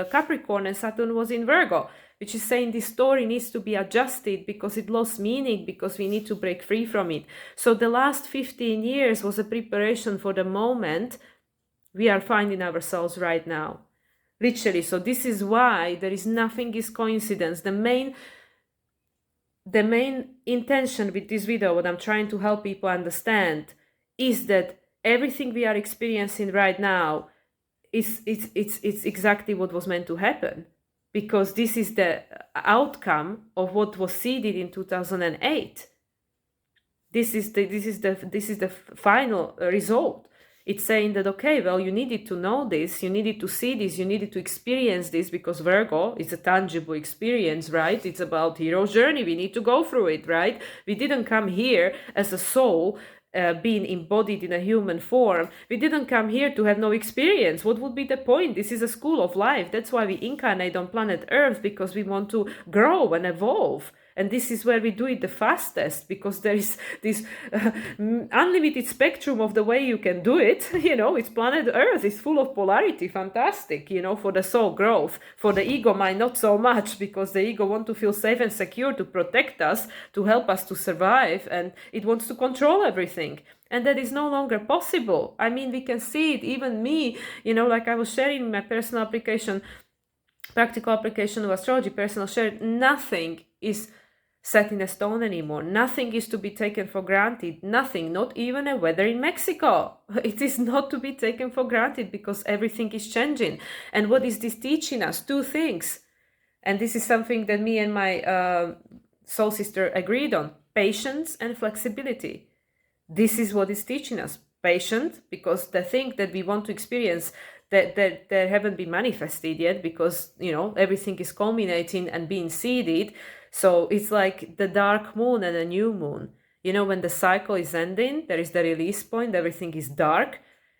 Speaker 1: Capricorn, and Saturn was in Virgo, which is saying this story needs to be adjusted because it lost meaning, because we need to break free from it. So the last 15 years was a preparation for the moment we are finding ourselves right now. Literally. So this is why there is nothing is coincidence. The main intention with this video, what I'm trying to help people understand, is that everything we are experiencing right now it's exactly what was meant to happen, because this is the outcome of what was seeded in 2008. This is the final result. It's saying that, okay, well, you needed to know this, you needed to see this, you needed to experience this, because Virgo is a tangible experience, right? It's about hero's journey. We need to go through it, right? We didn't come here as a soul being embodied in a human form. We didn't come here to have no experience. What would be the point? This is a school of life. That's why we incarnate on planet Earth, because we want to grow and evolve. And this is where we do it the fastest, because there is this unlimited spectrum of the way you can do it. It's planet Earth. It's full of polarity. Fantastic, for the soul growth. For the ego mind, not so much, because the ego wants to feel safe and secure, to protect us, to help us to survive. And it wants to control everything. And that is no longer possible. I mean, we can see it. Even me, like I was sharing my personal application, practical application of astrology, personal share, nothing is set in a stone anymore. Nothing is to be taken for granted. Nothing, not even a weather in Mexico. It is not to be taken for granted, because everything is changing. And what is this teaching us? Two things. And this is something that me and my soul sister agreed on: patience and flexibility. This is what is teaching us. Patience, because the thing that we want to experience that haven't been manifested yet, because everything is culminating and being seeded. So it's like the dark moon and a new moon. When the cycle is ending, there is the release point, everything is dark,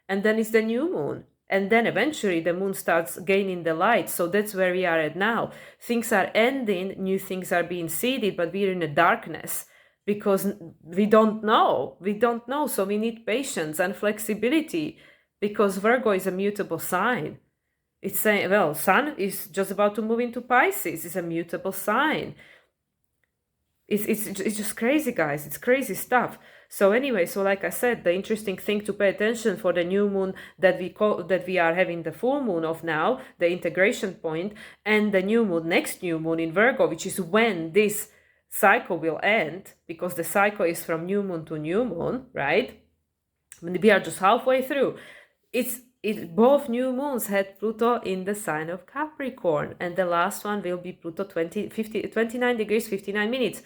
Speaker 1: and then it's the new moon. And then eventually the moon starts gaining the light. So that's where we are at now. Things are ending, new things are being seeded, but we're in a darkness, because we don't know. So we need patience and flexibility, because Virgo is a mutable sign. It's saying, well, Sun is just about to move into Pisces. It's a mutable sign. It's just crazy, guys. It's crazy stuff. So anyway, so like I said, the interesting thing to pay attention for the new moon that we are having the full moon of now, the integration point, and the new moon, next new moon in Virgo, which is when this cycle will end, because the cycle is from new moon to new moon, right? We are just halfway through. Both new moons had Pluto in the sign of Capricorn, and the last one will be Pluto 29 degrees 59 minutes.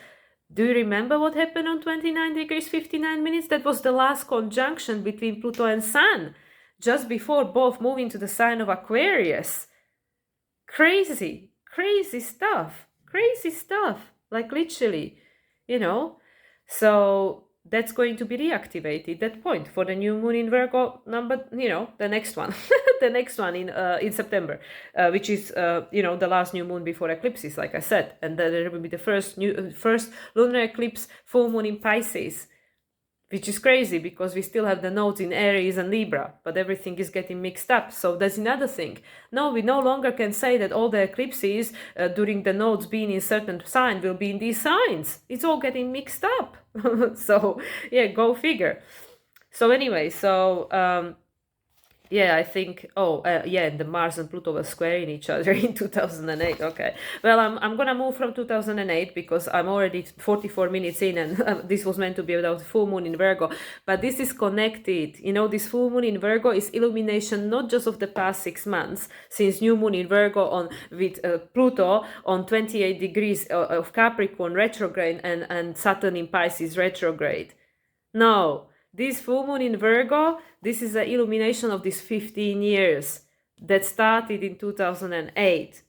Speaker 1: Do you remember what happened on 29 degrees 59 minutes? That was the last conjunction between Pluto and Sun, just before both move into the sign of Aquarius. Crazy stuff. Like literally, So that's going to be reactivated, that point, for the new moon in Virgo, the next one, the next one in September, which is, the last new moon before eclipses, like I said. And then there will be the first lunar eclipse, full moon in Pisces. which is crazy because we still have the nodes in Aries and Libra, but everything is getting mixed up. So that's another thing. No, we no longer can say that all the eclipses during the nodes being in certain sign will be in these signs. It's all getting mixed up. So yeah, go figure. So anyway, yeah, I think, yeah, the Mars and Pluto were squaring each other in 2008. Okay. Well, I'm going to move from 2008 because I'm already 44 minutes in and this was meant to be about full moon in Virgo. But this is connected. You know, this full moon in Virgo is illumination not just of the past 6 months, since new moon in Virgo with Pluto on 28 degrees of Capricorn retrograde and Saturn in Pisces retrograde. No. This full moon in Virgo, this is an illumination of these 15 years that started in 2008.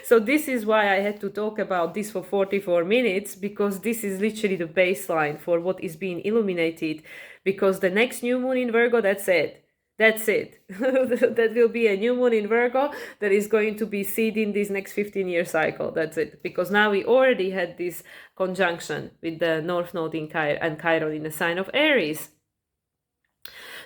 Speaker 1: So this is why I had to talk about this for 44 minutes, because this is literally the baseline for what is being illuminated, because the next new moon in Virgo, that's it. That's it. That will be a new moon in Virgo that is going to be seeding this next 15-year cycle. That's it. Because now we already had this conjunction with the North Node and Chiron in the sign of Aries.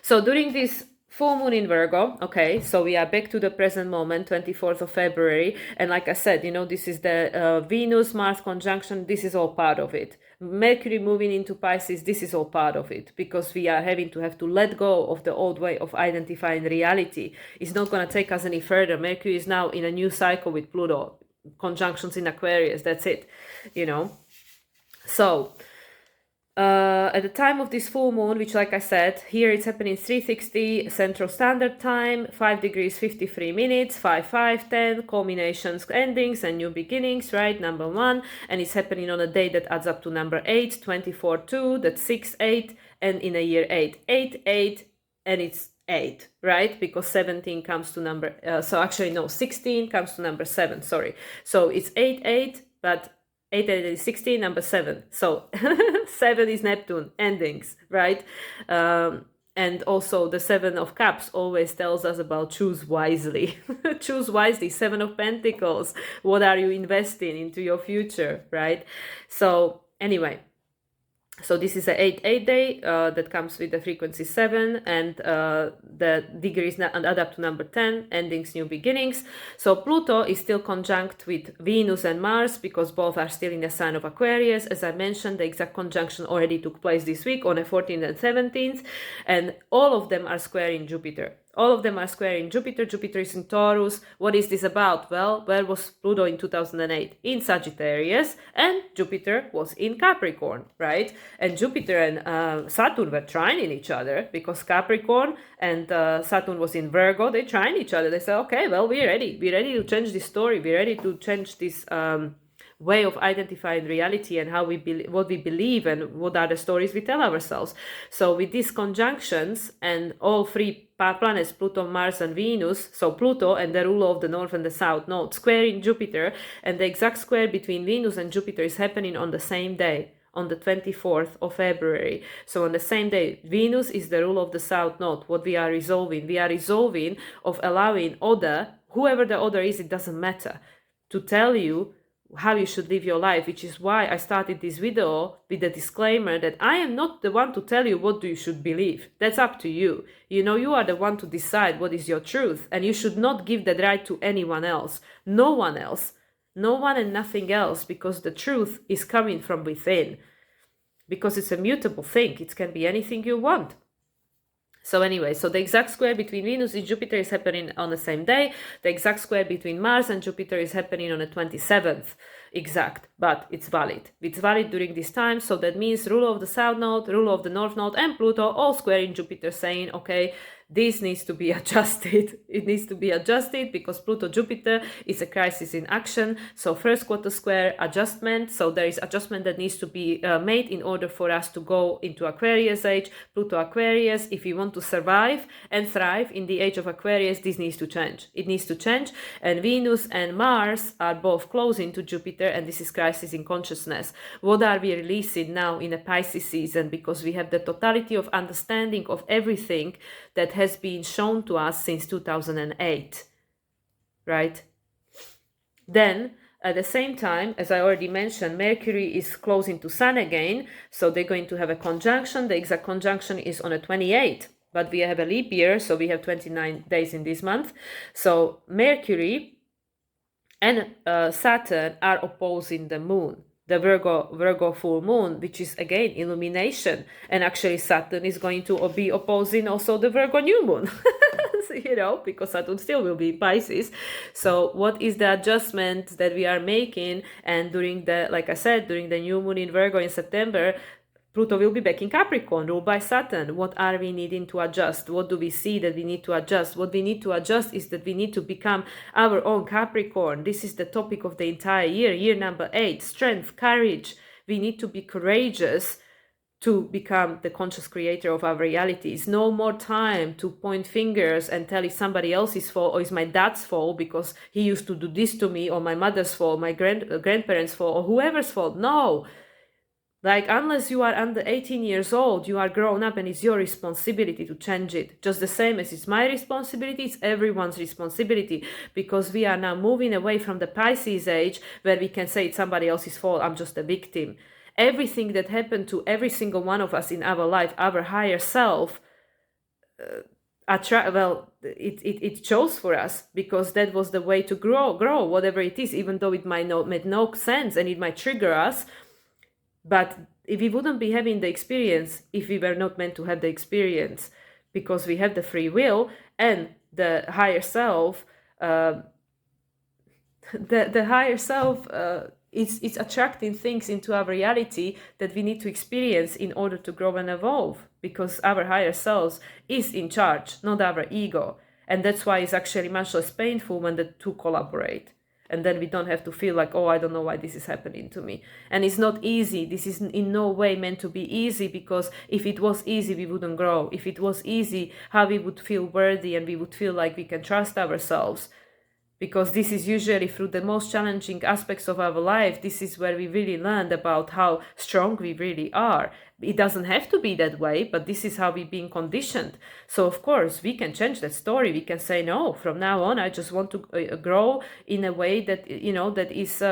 Speaker 1: So during this full moon in Virgo, okay, so we are back to the present moment, 24th of February. And like I said, you know, this is the Venus-Mars conjunction. This is all part of it. Mercury moving into Pisces, this is all part of it, because we are having to let go of the old way of identifying reality. It's not going to take us any further. Mercury is now in a new cycle with Pluto, conjunctions in Aquarius, that's it, you know. So at the time of this full moon, which, like I said, here it's happening 3:60 Central Standard Time, 5 degrees 53 minutes, 5:10, culminations, endings, and new beginnings, right? Number 1, and it's happening on a day that adds up to number 8, 24/2, that's 6/8, and in a year 8, 8/8, and it's 8, right? Because 17 comes to number, 16 comes to number 7, sorry. So it's 8/8, but 8 is 16, number 7. So 7 is Neptune, endings, right? And also the 7 of Cups always tells us about choose wisely. Choose wisely, 7 of Pentacles. What are you investing into your future, right? So anyway, so this is an 8/8 day that comes with the frequency 7 and the degrees and add up to number 10, endings, new beginnings. So Pluto is still conjunct with Venus and Mars because both are still in the sign of Aquarius. As I mentioned, the exact conjunction already took place this week on the 14th and 17th, and all of them are squaring Jupiter. All of them are squaring Jupiter. Jupiter is in Taurus. What is this about? Well, where was Pluto in 2008? In Sagittarius, and Jupiter was in Capricorn, right? And Jupiter and Saturn were trining each other because Capricorn and Saturn was in Virgo. They trined each other. They said, okay, well, we're ready. We're ready to change this story. We're ready to change this way of identifying reality and how what we believe and what are the stories we tell ourselves. So with these conjunctions and all 3 planets, Pluto, Mars and Venus, so Pluto and the ruler of the North and the South Node squaring Jupiter, and the exact square between Venus and Jupiter is happening on the same day, on the 24th of February. So on the same day, Venus is the ruler of the South Node. What we are resolving of allowing whoever the other is, it doesn't matter, to tell you how you should live your life, which is why I started this video with the disclaimer that I am not the one to tell you what you should believe. That's up to you. You know, you are the one to decide what is your truth, and you should not give that right to anyone else. No one else. No one and nothing else, because the truth is coming from within. Because it's a mutable thing. It can be anything you want. So anyway, so the exact square between Venus and Jupiter is happening on the same day. The exact square between Mars and Jupiter is happening on the 27th exact, but it's valid. It's valid during this time, so that means ruler of the South Node, ruler of the North Node, and Pluto all squaring Jupiter, saying, okay, this needs to be adjusted. It needs to be adjusted because Pluto-Jupiter is a crisis in action. So first quarter square adjustment. So there is adjustment that needs to be made in order for us to go into Aquarius age, Pluto-Aquarius. If we want to survive and thrive in the age of Aquarius, this needs to change. It needs to change. And Venus and Mars are both closing to Jupiter, and this is crisis in consciousness. What are we releasing now in a Pisces season? Because we have the totality of understanding of everything that has been shown to us since 2008, right? Then At the same time, as I already mentioned, Mercury is closing to Sun again, so they're going to have a conjunction. The exact conjunction is on the 28th, but we have a leap year, so we have 29 days in this month. So Mercury and Saturn are opposing the moon, the Virgo full moon, which is again illumination. And actually Saturn is going to be opposing also the Virgo new moon. You know, because Saturn still will be in Pisces. So what is the adjustment that we are making? And during the, like I said, during the new moon in Virgo in September, Pluto will be back in Capricorn, ruled by Saturn. What are we needing to adjust? What do we see that we need to adjust? What we need to adjust is that we need to become our own Capricorn. This is the topic of the entire year, year number 8, strength, courage. We need to be courageous to become the conscious creator of our realities. No more time to point fingers and tell it's somebody else's fault or it's my dad's fault because he used to do this to me, or my mother's fault, my grandparents' fault, or whoever's fault. No. Like, unless you are under 18 years old, you are grown up and it's your responsibility to change it. Just the same as it's my responsibility, it's everyone's responsibility, because we are now moving away from the Pisces age where we can say it's somebody else's fault, I'm just a victim. Everything that happened to every single one of us in our life, our higher self, it chose for us, because that was the way to grow, whatever it is, even though it might not make no sense and it might trigger us. But if we wouldn't be having the experience, if we were not meant to have the experience, because we have the free will and the higher self, the higher self it's attracting things into our reality that we need to experience in order to grow and evolve, because our higher selves is in charge, not our ego. And that's why it's actually much less painful when the two collaborate. And then we don't have to feel like, oh, I don't know why this is happening to me. And it's not easy. This is in no way meant to be easy, because if it was easy, we wouldn't grow. If it was easy, how we would feel worthy and we would feel like we can trust ourselves. Because this is usually through the most challenging aspects of our life. This is where we really learned about how strong we really are. It doesn't have to be that way, but this is how we've been conditioned. So of course we can change that story. We can say, no, from now on I just want to grow in a way that, you know, that is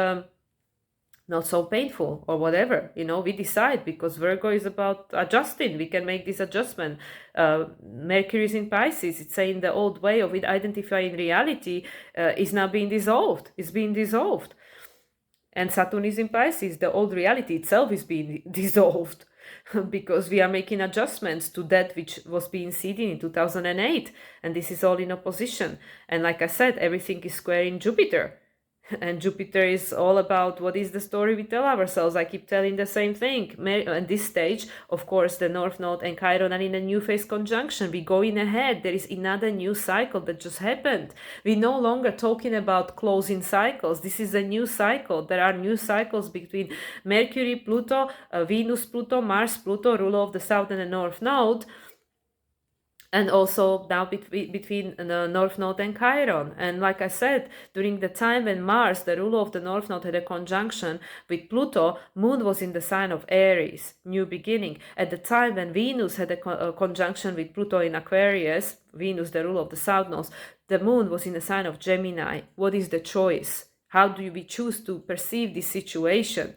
Speaker 1: not so painful or whatever. You know, we decide, because Virgo is about adjusting. We can make this adjustment. Mercury is in Pisces. It's saying the old way of identifying reality is now being dissolved. It's being dissolved. And Saturn is in Pisces. The old reality itself is being dissolved, because we are making adjustments to that which was being seen in 2008. And this is all in opposition. And like I said, everything is squaring Jupiter. And Jupiter is all about what is the story we tell ourselves. I keep telling the same thing. At this stage, of course, the North Node and Chiron are in a new phase conjunction. We're going ahead. There is another new cycle that just happened. We're no longer talking about closing cycles. This is a new cycle. There are new cycles between Mercury, Pluto, Venus, Pluto, Mars, Pluto, ruler of the South and the North Node. And also now between the North Node and Chiron. And like I said, during the time when Mars, the ruler of the North Node, had a conjunction with Pluto, Moon was in the sign of Aries, new beginning. At the time when Venus had a conjunction with Pluto in Aquarius, Venus, the ruler of the South Node, the Moon was in the sign of Gemini. What is the choice? How do we choose to perceive this situation?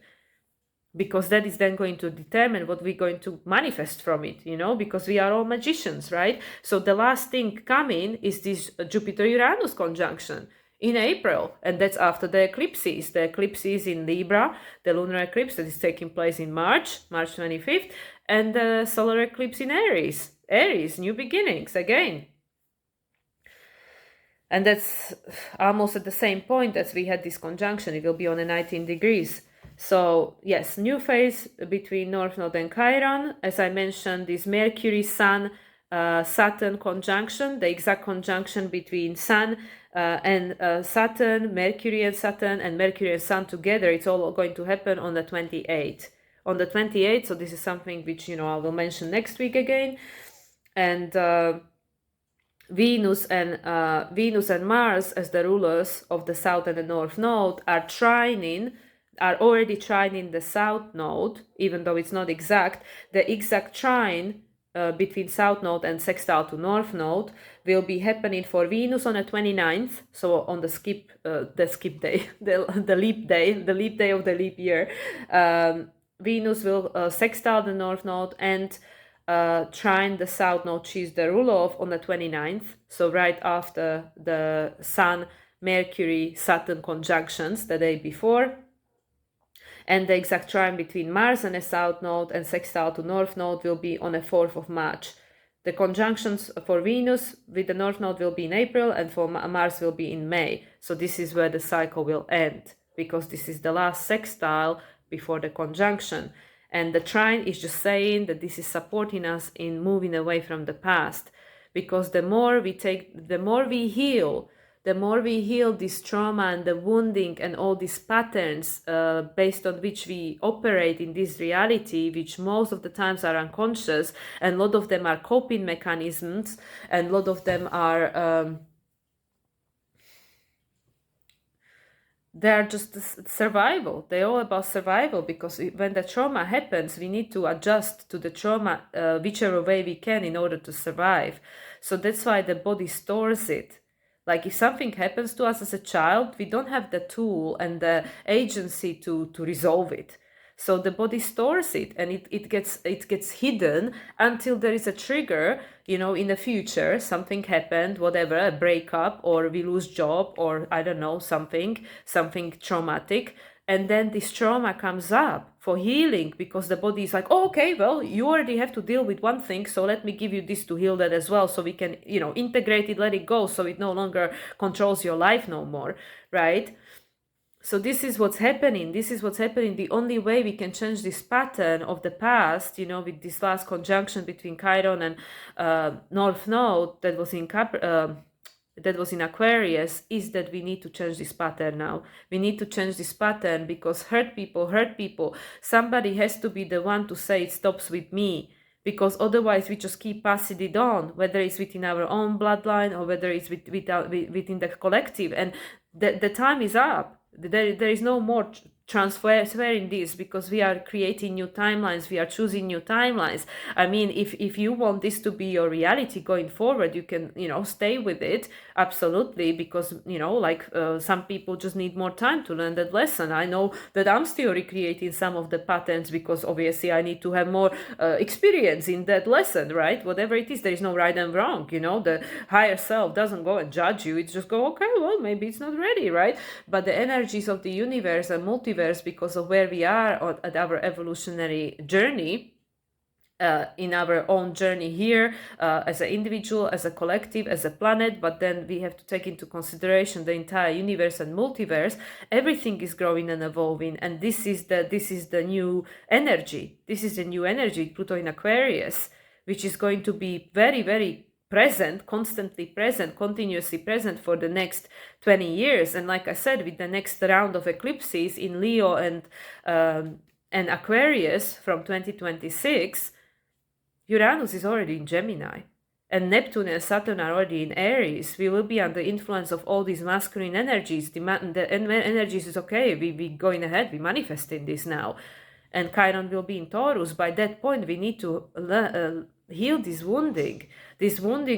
Speaker 1: Because that is then going to determine what we're going to manifest from it, you know, because we are all magicians, right? So the last thing coming is this Jupiter-Uranus conjunction in April, and that's after the eclipses. The eclipse is in Libra, the lunar eclipse that is taking place in March 25th, and the solar eclipse in Aries, new beginnings again. And that's almost at the same point as we had this conjunction. It will be on a 19 degrees. So yes, new phase between North Node and Chiron. As I mentioned, this Mercury, Sun, Saturn conjunction, the exact conjunction between Sun and Saturn, Mercury and Saturn, and Mercury and Sun together. It's all going to happen on the 28th. On the 28th, so this is something which, you know, I will mention next week again. And Venus and Mars, as the rulers of the South and the North Node, are already trining the South Node, even though it's not exact. The exact trine between South Node and sextile to North Node will be happening for Venus on the 29th, so on the skip day, the leap day of the leap year. Venus will sextile the North Node and trine the South Node she's the ruler of on the 29th, so right after the Sun, Mercury, Saturn conjunctions the day before. And the exact trine between Mars and the South Node and sextile to North Node will be on the 4th of March. The conjunctions for Venus with the North Node will be in April, and for Mars will be in May. So this is where the cycle will end, because this is the last sextile before the conjunction. And the trine is just saying that this is supporting us in moving away from the past, because the more we heal this trauma and the wounding and all these patterns based on which we operate in this reality, which most of the times are unconscious, and a lot of them are coping mechanisms, and a lot of them are they're just survival. They're all about survival, because when the trauma happens, we need to adjust to the trauma whichever way we can in order to survive. So that's why the body stores it. Like if something happens to us as a child, we don't have the tool and the agency to resolve it. So the body stores it, and it gets hidden until there is a trigger, in the future, something happened, whatever, a breakup, or we lose job, or I don't know, something traumatic. And then this trauma comes up for healing, because the body is like, oh, okay, well, you already have to deal with one thing, so let me give you this to heal that as well, so we can, integrate it, let it go, so it no longer controls your life no more, right? So this is what's happening. The only way we can change this pattern of the past, with this last conjunction between Chiron and North Node that was in Aquarius, is that we need to change this pattern now. We need to change this pattern, because hurt people. Somebody has to be the one to say it stops with me, because otherwise we just keep passing it on, whether it's within our own bloodline or whether it's within the collective. And the time is up. There is no more transferring this, because we are creating new timelines, we are choosing new timelines. I mean, if you want this to be your reality going forward, you can stay with it, absolutely, because some people just need more time to learn that lesson. I know that I'm still recreating some of the patterns, because obviously I need to have more experience in that lesson, right? Whatever it is, there is no right and wrong. The higher self doesn't go and judge you. It's just go, okay, well, maybe it's not ready, right? But the energies of the universe and multiverse, because of where we are at our evolutionary journey, in our own journey here, as an individual, as a collective, as a planet, but then we have to take into consideration the entire universe and multiverse. Everything is growing and evolving, and this is the new energy. This is the new energy, Pluto in Aquarius, which is going to be very, very present, constantly present, continuously present for the next 20 years. And like I said, with the next round of eclipses in Leo and Aquarius from 2026, Uranus is already in Gemini, and Neptune and Saturn are already in Aries. We will be under influence of all these masculine energies. The energies is okay, we going ahead, we manifesting this now. And Chiron will be in Taurus. By that point, we need to heal this wounding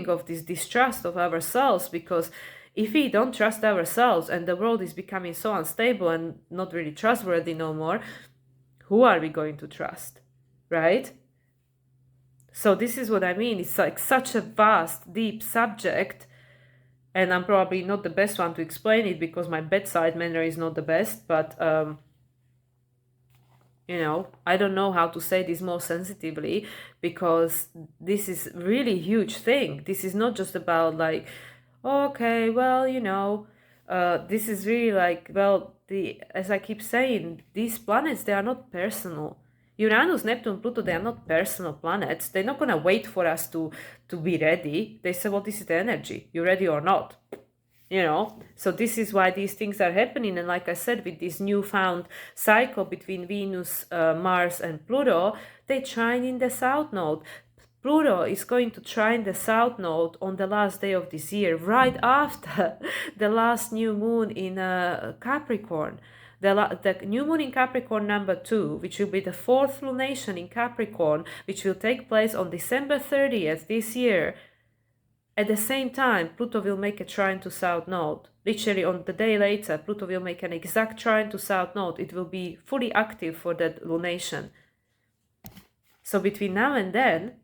Speaker 1: of this distrust of ourselves, because if we don't trust ourselves and the world is becoming so unstable and not really trustworthy no more, who are we going to trust, right? So this is what I mean. It's like such a vast, deep subject, and I'm probably not the best one to explain it, because my bedside manner is not the best, but I don't know how to say this more sensitively, because this is really huge thing. This is not just about like, okay, well, this is really like, well, as I keep saying, these planets, they are not personal. Uranus, Neptune, Pluto, they are not personal planets. They're not going to wait for us to be ready. They say, well, this is the energy. You ready or not? So this is why these things are happening. And like I said, with this newfound cycle between Venus, Mars and Pluto, they trine in the South Node. Pluto is going to trine the South Node on the last day of this year, right after the last new moon in Capricorn. The new moon in Capricorn number 2, which will be the 4th lunation in Capricorn, which will take place on December 30th this year. At the same time, Pluto will make a trine to South Node. Literally on the day later, Pluto will make an exact trine to South Node. It will be fully active for that lunation. So between now and then,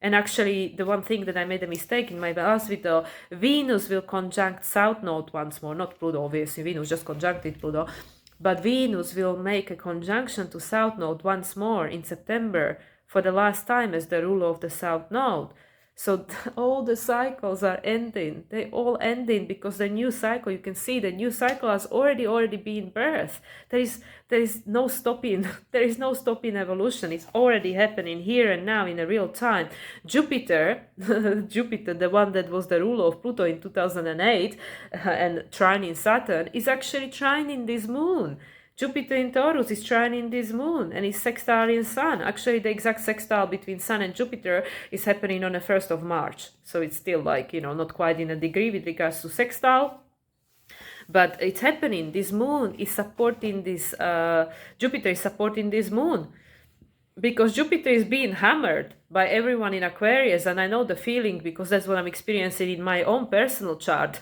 Speaker 1: and actually the one thing that I made a mistake in my last video, Venus will conjunct South Node once more, not Pluto obviously, Venus just conjuncted Pluto, but Venus will make a conjunction to South Node once more in September for the last time as the ruler of the South Node. So all the cycles are ending. They all ending because the new cycle, you can see the new cycle has already been birthed. There is no stopping. There is no stopping evolution. It's already happening here and now in a real time. Jupiter, Jupiter, the one that was the ruler of Pluto in 2008 and trining Saturn, is actually trining this moon. Jupiter in Taurus is trining this moon and is sextiling Sun. Actually, the exact sextile between Sun and Jupiter is happening on the 1st of March. So it's still like, not quite in a degree with regards to sextile. But it's happening. This moon is supporting this, Jupiter is supporting this moon. Because Jupiter is being hammered by everyone in Aquarius, and I know the feeling because that's what I'm experiencing in my own personal chart.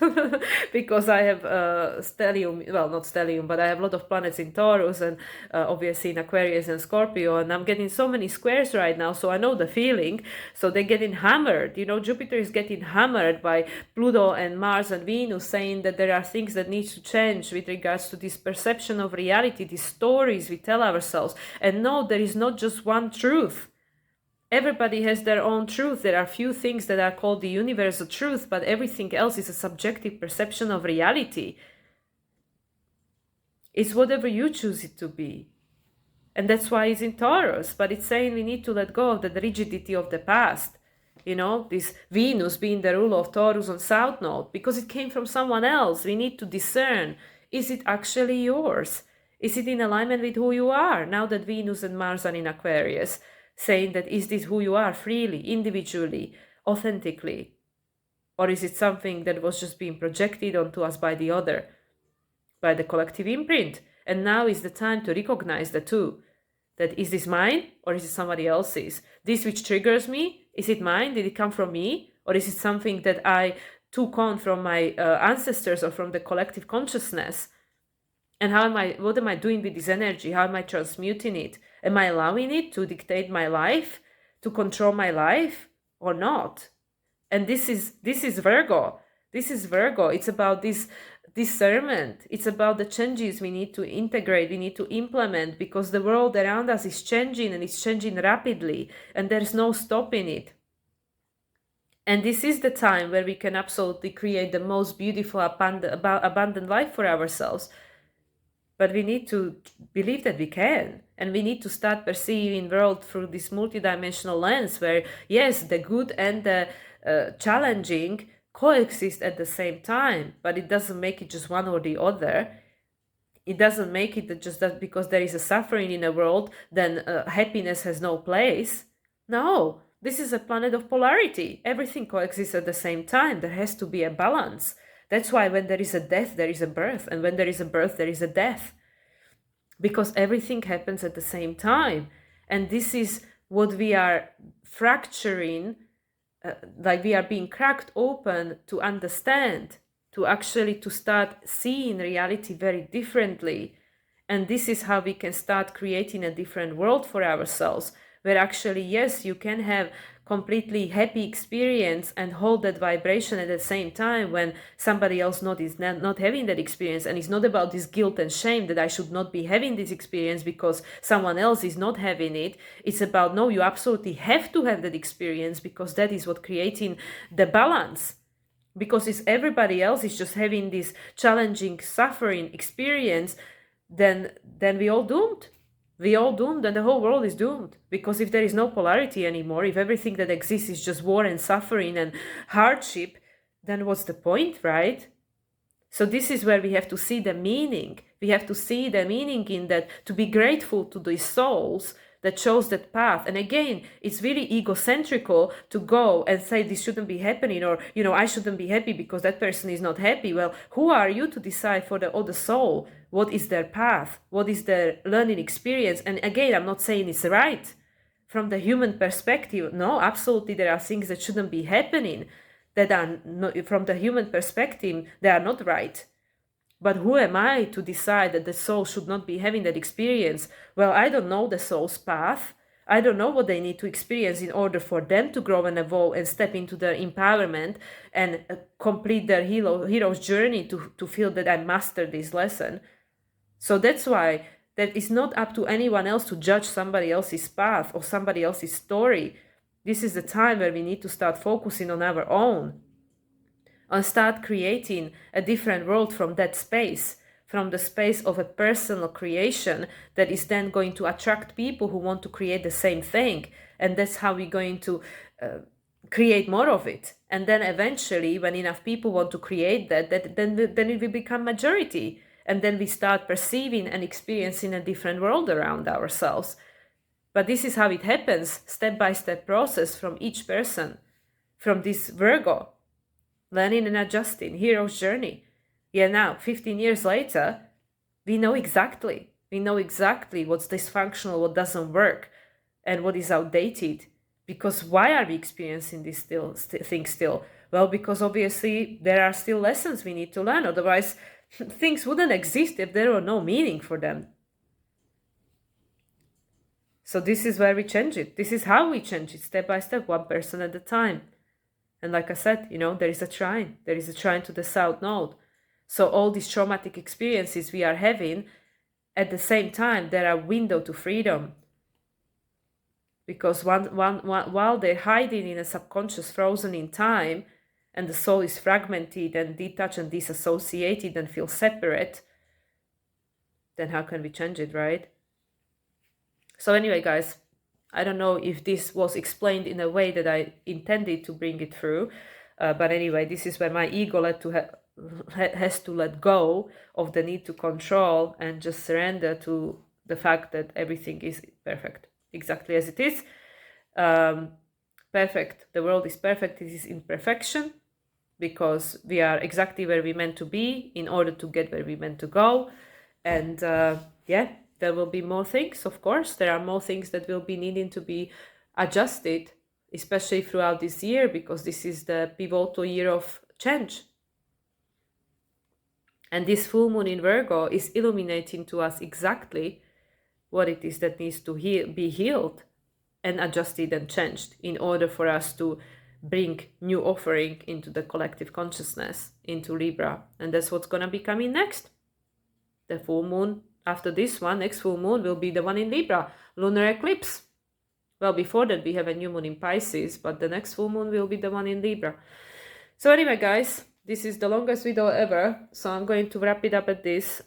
Speaker 1: Because I have stellium, well, not stellium, but I have a lot of planets in Taurus and obviously in Aquarius and Scorpio, and I'm getting so many squares right now, so I know the feeling. So they're getting hammered. Jupiter is getting hammered by Pluto and Mars and Venus, saying that there are things that need to change with regards to this perception of reality, these stories we tell ourselves. And no, there is not just one truth. Everybody has their own truth. There are few things that are called the universal truth, but everything else is a subjective perception of reality. It's whatever you choose it to be. And that's why it's in Taurus, but it's saying we need to let go of the rigidity of the past. This Venus being the ruler of Taurus on South Node, because it came from someone else. We need to discern, is it actually yours? Is it in alignment with who you are now that Venus and Mars are in Aquarius? Saying that, is this who you are freely, individually, authentically? Or is it something that was just being projected onto us by the other, by the collective imprint? And now is the time to recognize the two. That, is this mine or is it somebody else's? This which triggers me, is it mine? Did it come from me? Or is it something that I took on from my ancestors or from the collective consciousness? And what am I doing with this energy? How am I transmuting it? Am I allowing it to dictate my life, to control my life, or not? And this is Virgo. This is Virgo. It's about this discernment. It's about the changes we need to integrate, we need to implement, because the world around us is changing, and it's changing rapidly, and there's no stopping it. And this is the time where we can absolutely create the most beautiful, abundant life for ourselves. But we need to believe that we can. And we need to start perceiving the world through this multidimensional lens where, yes, the good and the challenging coexist at the same time. But it doesn't make it just one or the other. It doesn't make it just that because there is a suffering in the world, then happiness has no place. No, this is a planet of polarity. Everything coexists at the same time. There has to be a balance. That's why when there is a death, there is a birth. And when there is a birth, there is a death. Because everything happens at the same time. And this is what we are fracturing, like we are being cracked open to understand, to start seeing reality very differently. And this is how we can start creating a different world for ourselves, where actually, yes, you can have completely happy experience and hold that vibration at the same time when somebody else is not having that experience. And it's not about this guilt and shame that I should not be having this experience because someone else is not having it. It's about, no, you absolutely have to have that experience, because that is what creating the balance. Because if everybody else is just having this challenging, suffering experience, then we all doomed. We all doomed, and the whole world is doomed. Because if there is no polarity anymore, if everything that exists is just war and suffering and hardship, then what's the point, right? So this is where we have to see the meaning. We have to see the meaning in that, to be grateful to these souls that chose that path. And again, it's really egocentrical to go and say this shouldn't be happening, or, I shouldn't be happy because that person is not happy. Well, who are you to decide for the other soul what is their path, what is their learning experience. And again, I'm not saying it's right. From the human perspective, no, absolutely, there are things that shouldn't be happening, that are not, from the human perspective, they are not right. But who am I to decide that the soul should not be having that experience? Well, I don't know the soul's path. I don't know what they need to experience in order for them to grow and evolve and step into their empowerment and complete their hero's journey to feel that I mastered this lesson. So that's why that it's not up to anyone else to judge somebody else's path or somebody else's story. This is the time where we need to start focusing on our own and start creating a different world from that space, from the space of a personal creation that is then going to attract people who want to create the same thing. And that's how we're going to create more of it. And then eventually, when enough people want to create that then it will become majority. And then we start perceiving and experiencing a different world around ourselves. But this is how it happens, step-by-step process from each person, from this Virgo, learning and adjusting, hero's journey. Yeah, now, 15 years later, we know exactly what's dysfunctional, what doesn't work, and what is outdated. Because why are we experiencing this thing still? Well, because obviously there are still lessons we need to learn. Otherwise, things wouldn't exist if there were no meaning for them. So this is where we change it. This is how we change it, step by step, one person at a time. And like I said, there is a trine. There is a trine to the South Node. So all these traumatic experiences we are having, at the same time, there are window to freedom. Because while they're hiding in a subconscious, frozen in time, and the soul is fragmented and detached and disassociated and feels separate, then how can we change it, right? So anyway, guys, I don't know if this was explained in a way that I intended to bring it through, but anyway, this is where my ego has to let go of the need to control and just surrender to the fact that everything is perfect, exactly as it is. Perfect. The world is perfect. It is imperfection, because we are exactly where we meant to be in order to get where we meant to go. And there will be more things, of course. There are more things that will be needing to be adjusted, especially throughout this year, because this is the pivotal year of change. And this full moon in Virgo is illuminating to us exactly what it is that needs to be healed and adjusted and changed in order for us to bring new offering into the collective consciousness, into Libra. And that's what's going to be coming next. The full moon after this one, next full moon, will be the one in Libra, lunar eclipse. Well, before that we have a new moon in Pisces, but the next full moon will be the one in Libra. So anyway, guys, this is the longest video ever, so I'm going to wrap it up at this.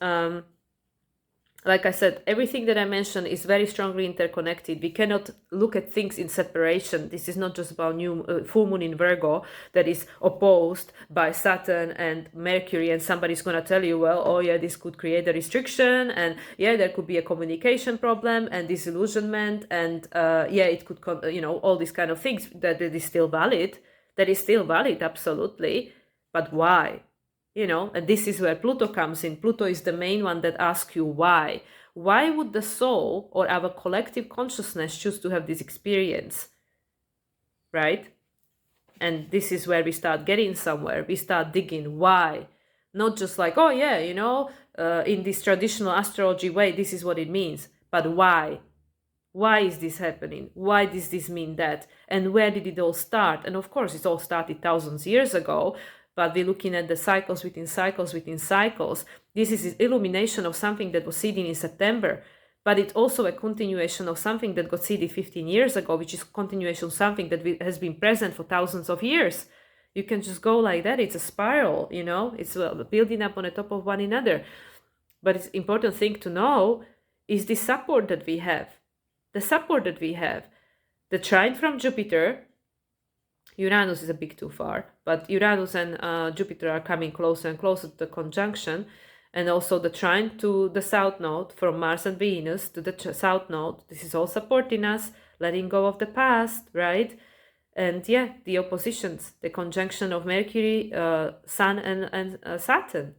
Speaker 1: Like I said, everything that I mentioned is very strongly interconnected. We cannot look at things in separation. This is not just about new full moon in Virgo that is opposed by Saturn and Mercury, and somebody's going to tell you, well, oh yeah, this could create a restriction, and yeah, there could be a communication problem and disillusionment, and it could, all these kind of things. That is still valid. That is still valid, absolutely. But why? And this is where Pluto comes in. Pluto is the main one that asks you why. Why would the soul or our collective consciousness choose to have this experience? Right? And this is where we start getting somewhere. We start digging why. Not just like, oh yeah, in this traditional astrology way, this is what it means. But why? Why is this happening? Why does this mean that? And where did it all start? And of course, it all started thousands of years ago. But we're looking at the cycles within cycles within cycles. This is illumination of something that was seeded in September. But it's also a continuation of something that got seeded 15 years ago, which is continuation of something that has been present for thousands of years. You can just go like that. It's a spiral, It's building up on the top of one another. But it's important thing to know is the support that we have. The support that we have. The trine from Jupiter. Uranus is a bit too far, but Uranus and Jupiter are coming closer and closer to the conjunction, and also the trine to the South Node, from Mars and Venus to the South Node. This is all supporting us, letting go of the past, right? And the oppositions, the conjunction of Mercury, Sun and Saturn.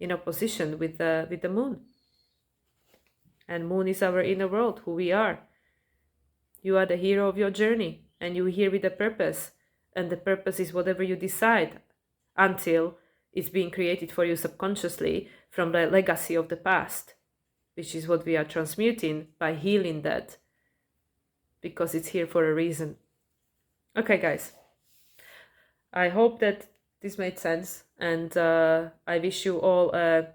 Speaker 1: in opposition with the moon. And moon is our inner world, who we are. You are the hero of your journey, and you're here with a purpose. And the purpose is whatever you decide, until it's being created for you subconsciously from the legacy of the past, which is what we are transmuting by healing that, because it's here for a reason. Okay, guys. I hope that this made sense, and I wish you all a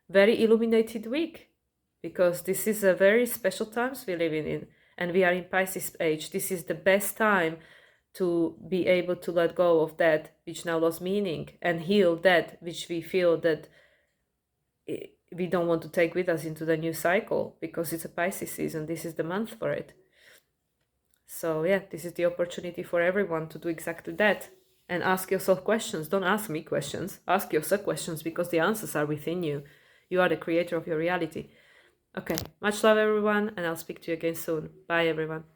Speaker 1: very illuminated week, because this is a very special times we're living in, and we are in Pisces age. This is the best time to be able to let go of that which now lost meaning, and heal that which we feel that we don't want to take with us into the new cycle, because it's a Pisces season. This is the month for it. So yeah, this is the opportunity for everyone to do exactly that, and ask yourself questions. Don't ask me questions. Ask yourself questions, because the answers are within you. You are the creator of your reality. Okay, much love everyone, and I'll speak to you again soon. Bye everyone.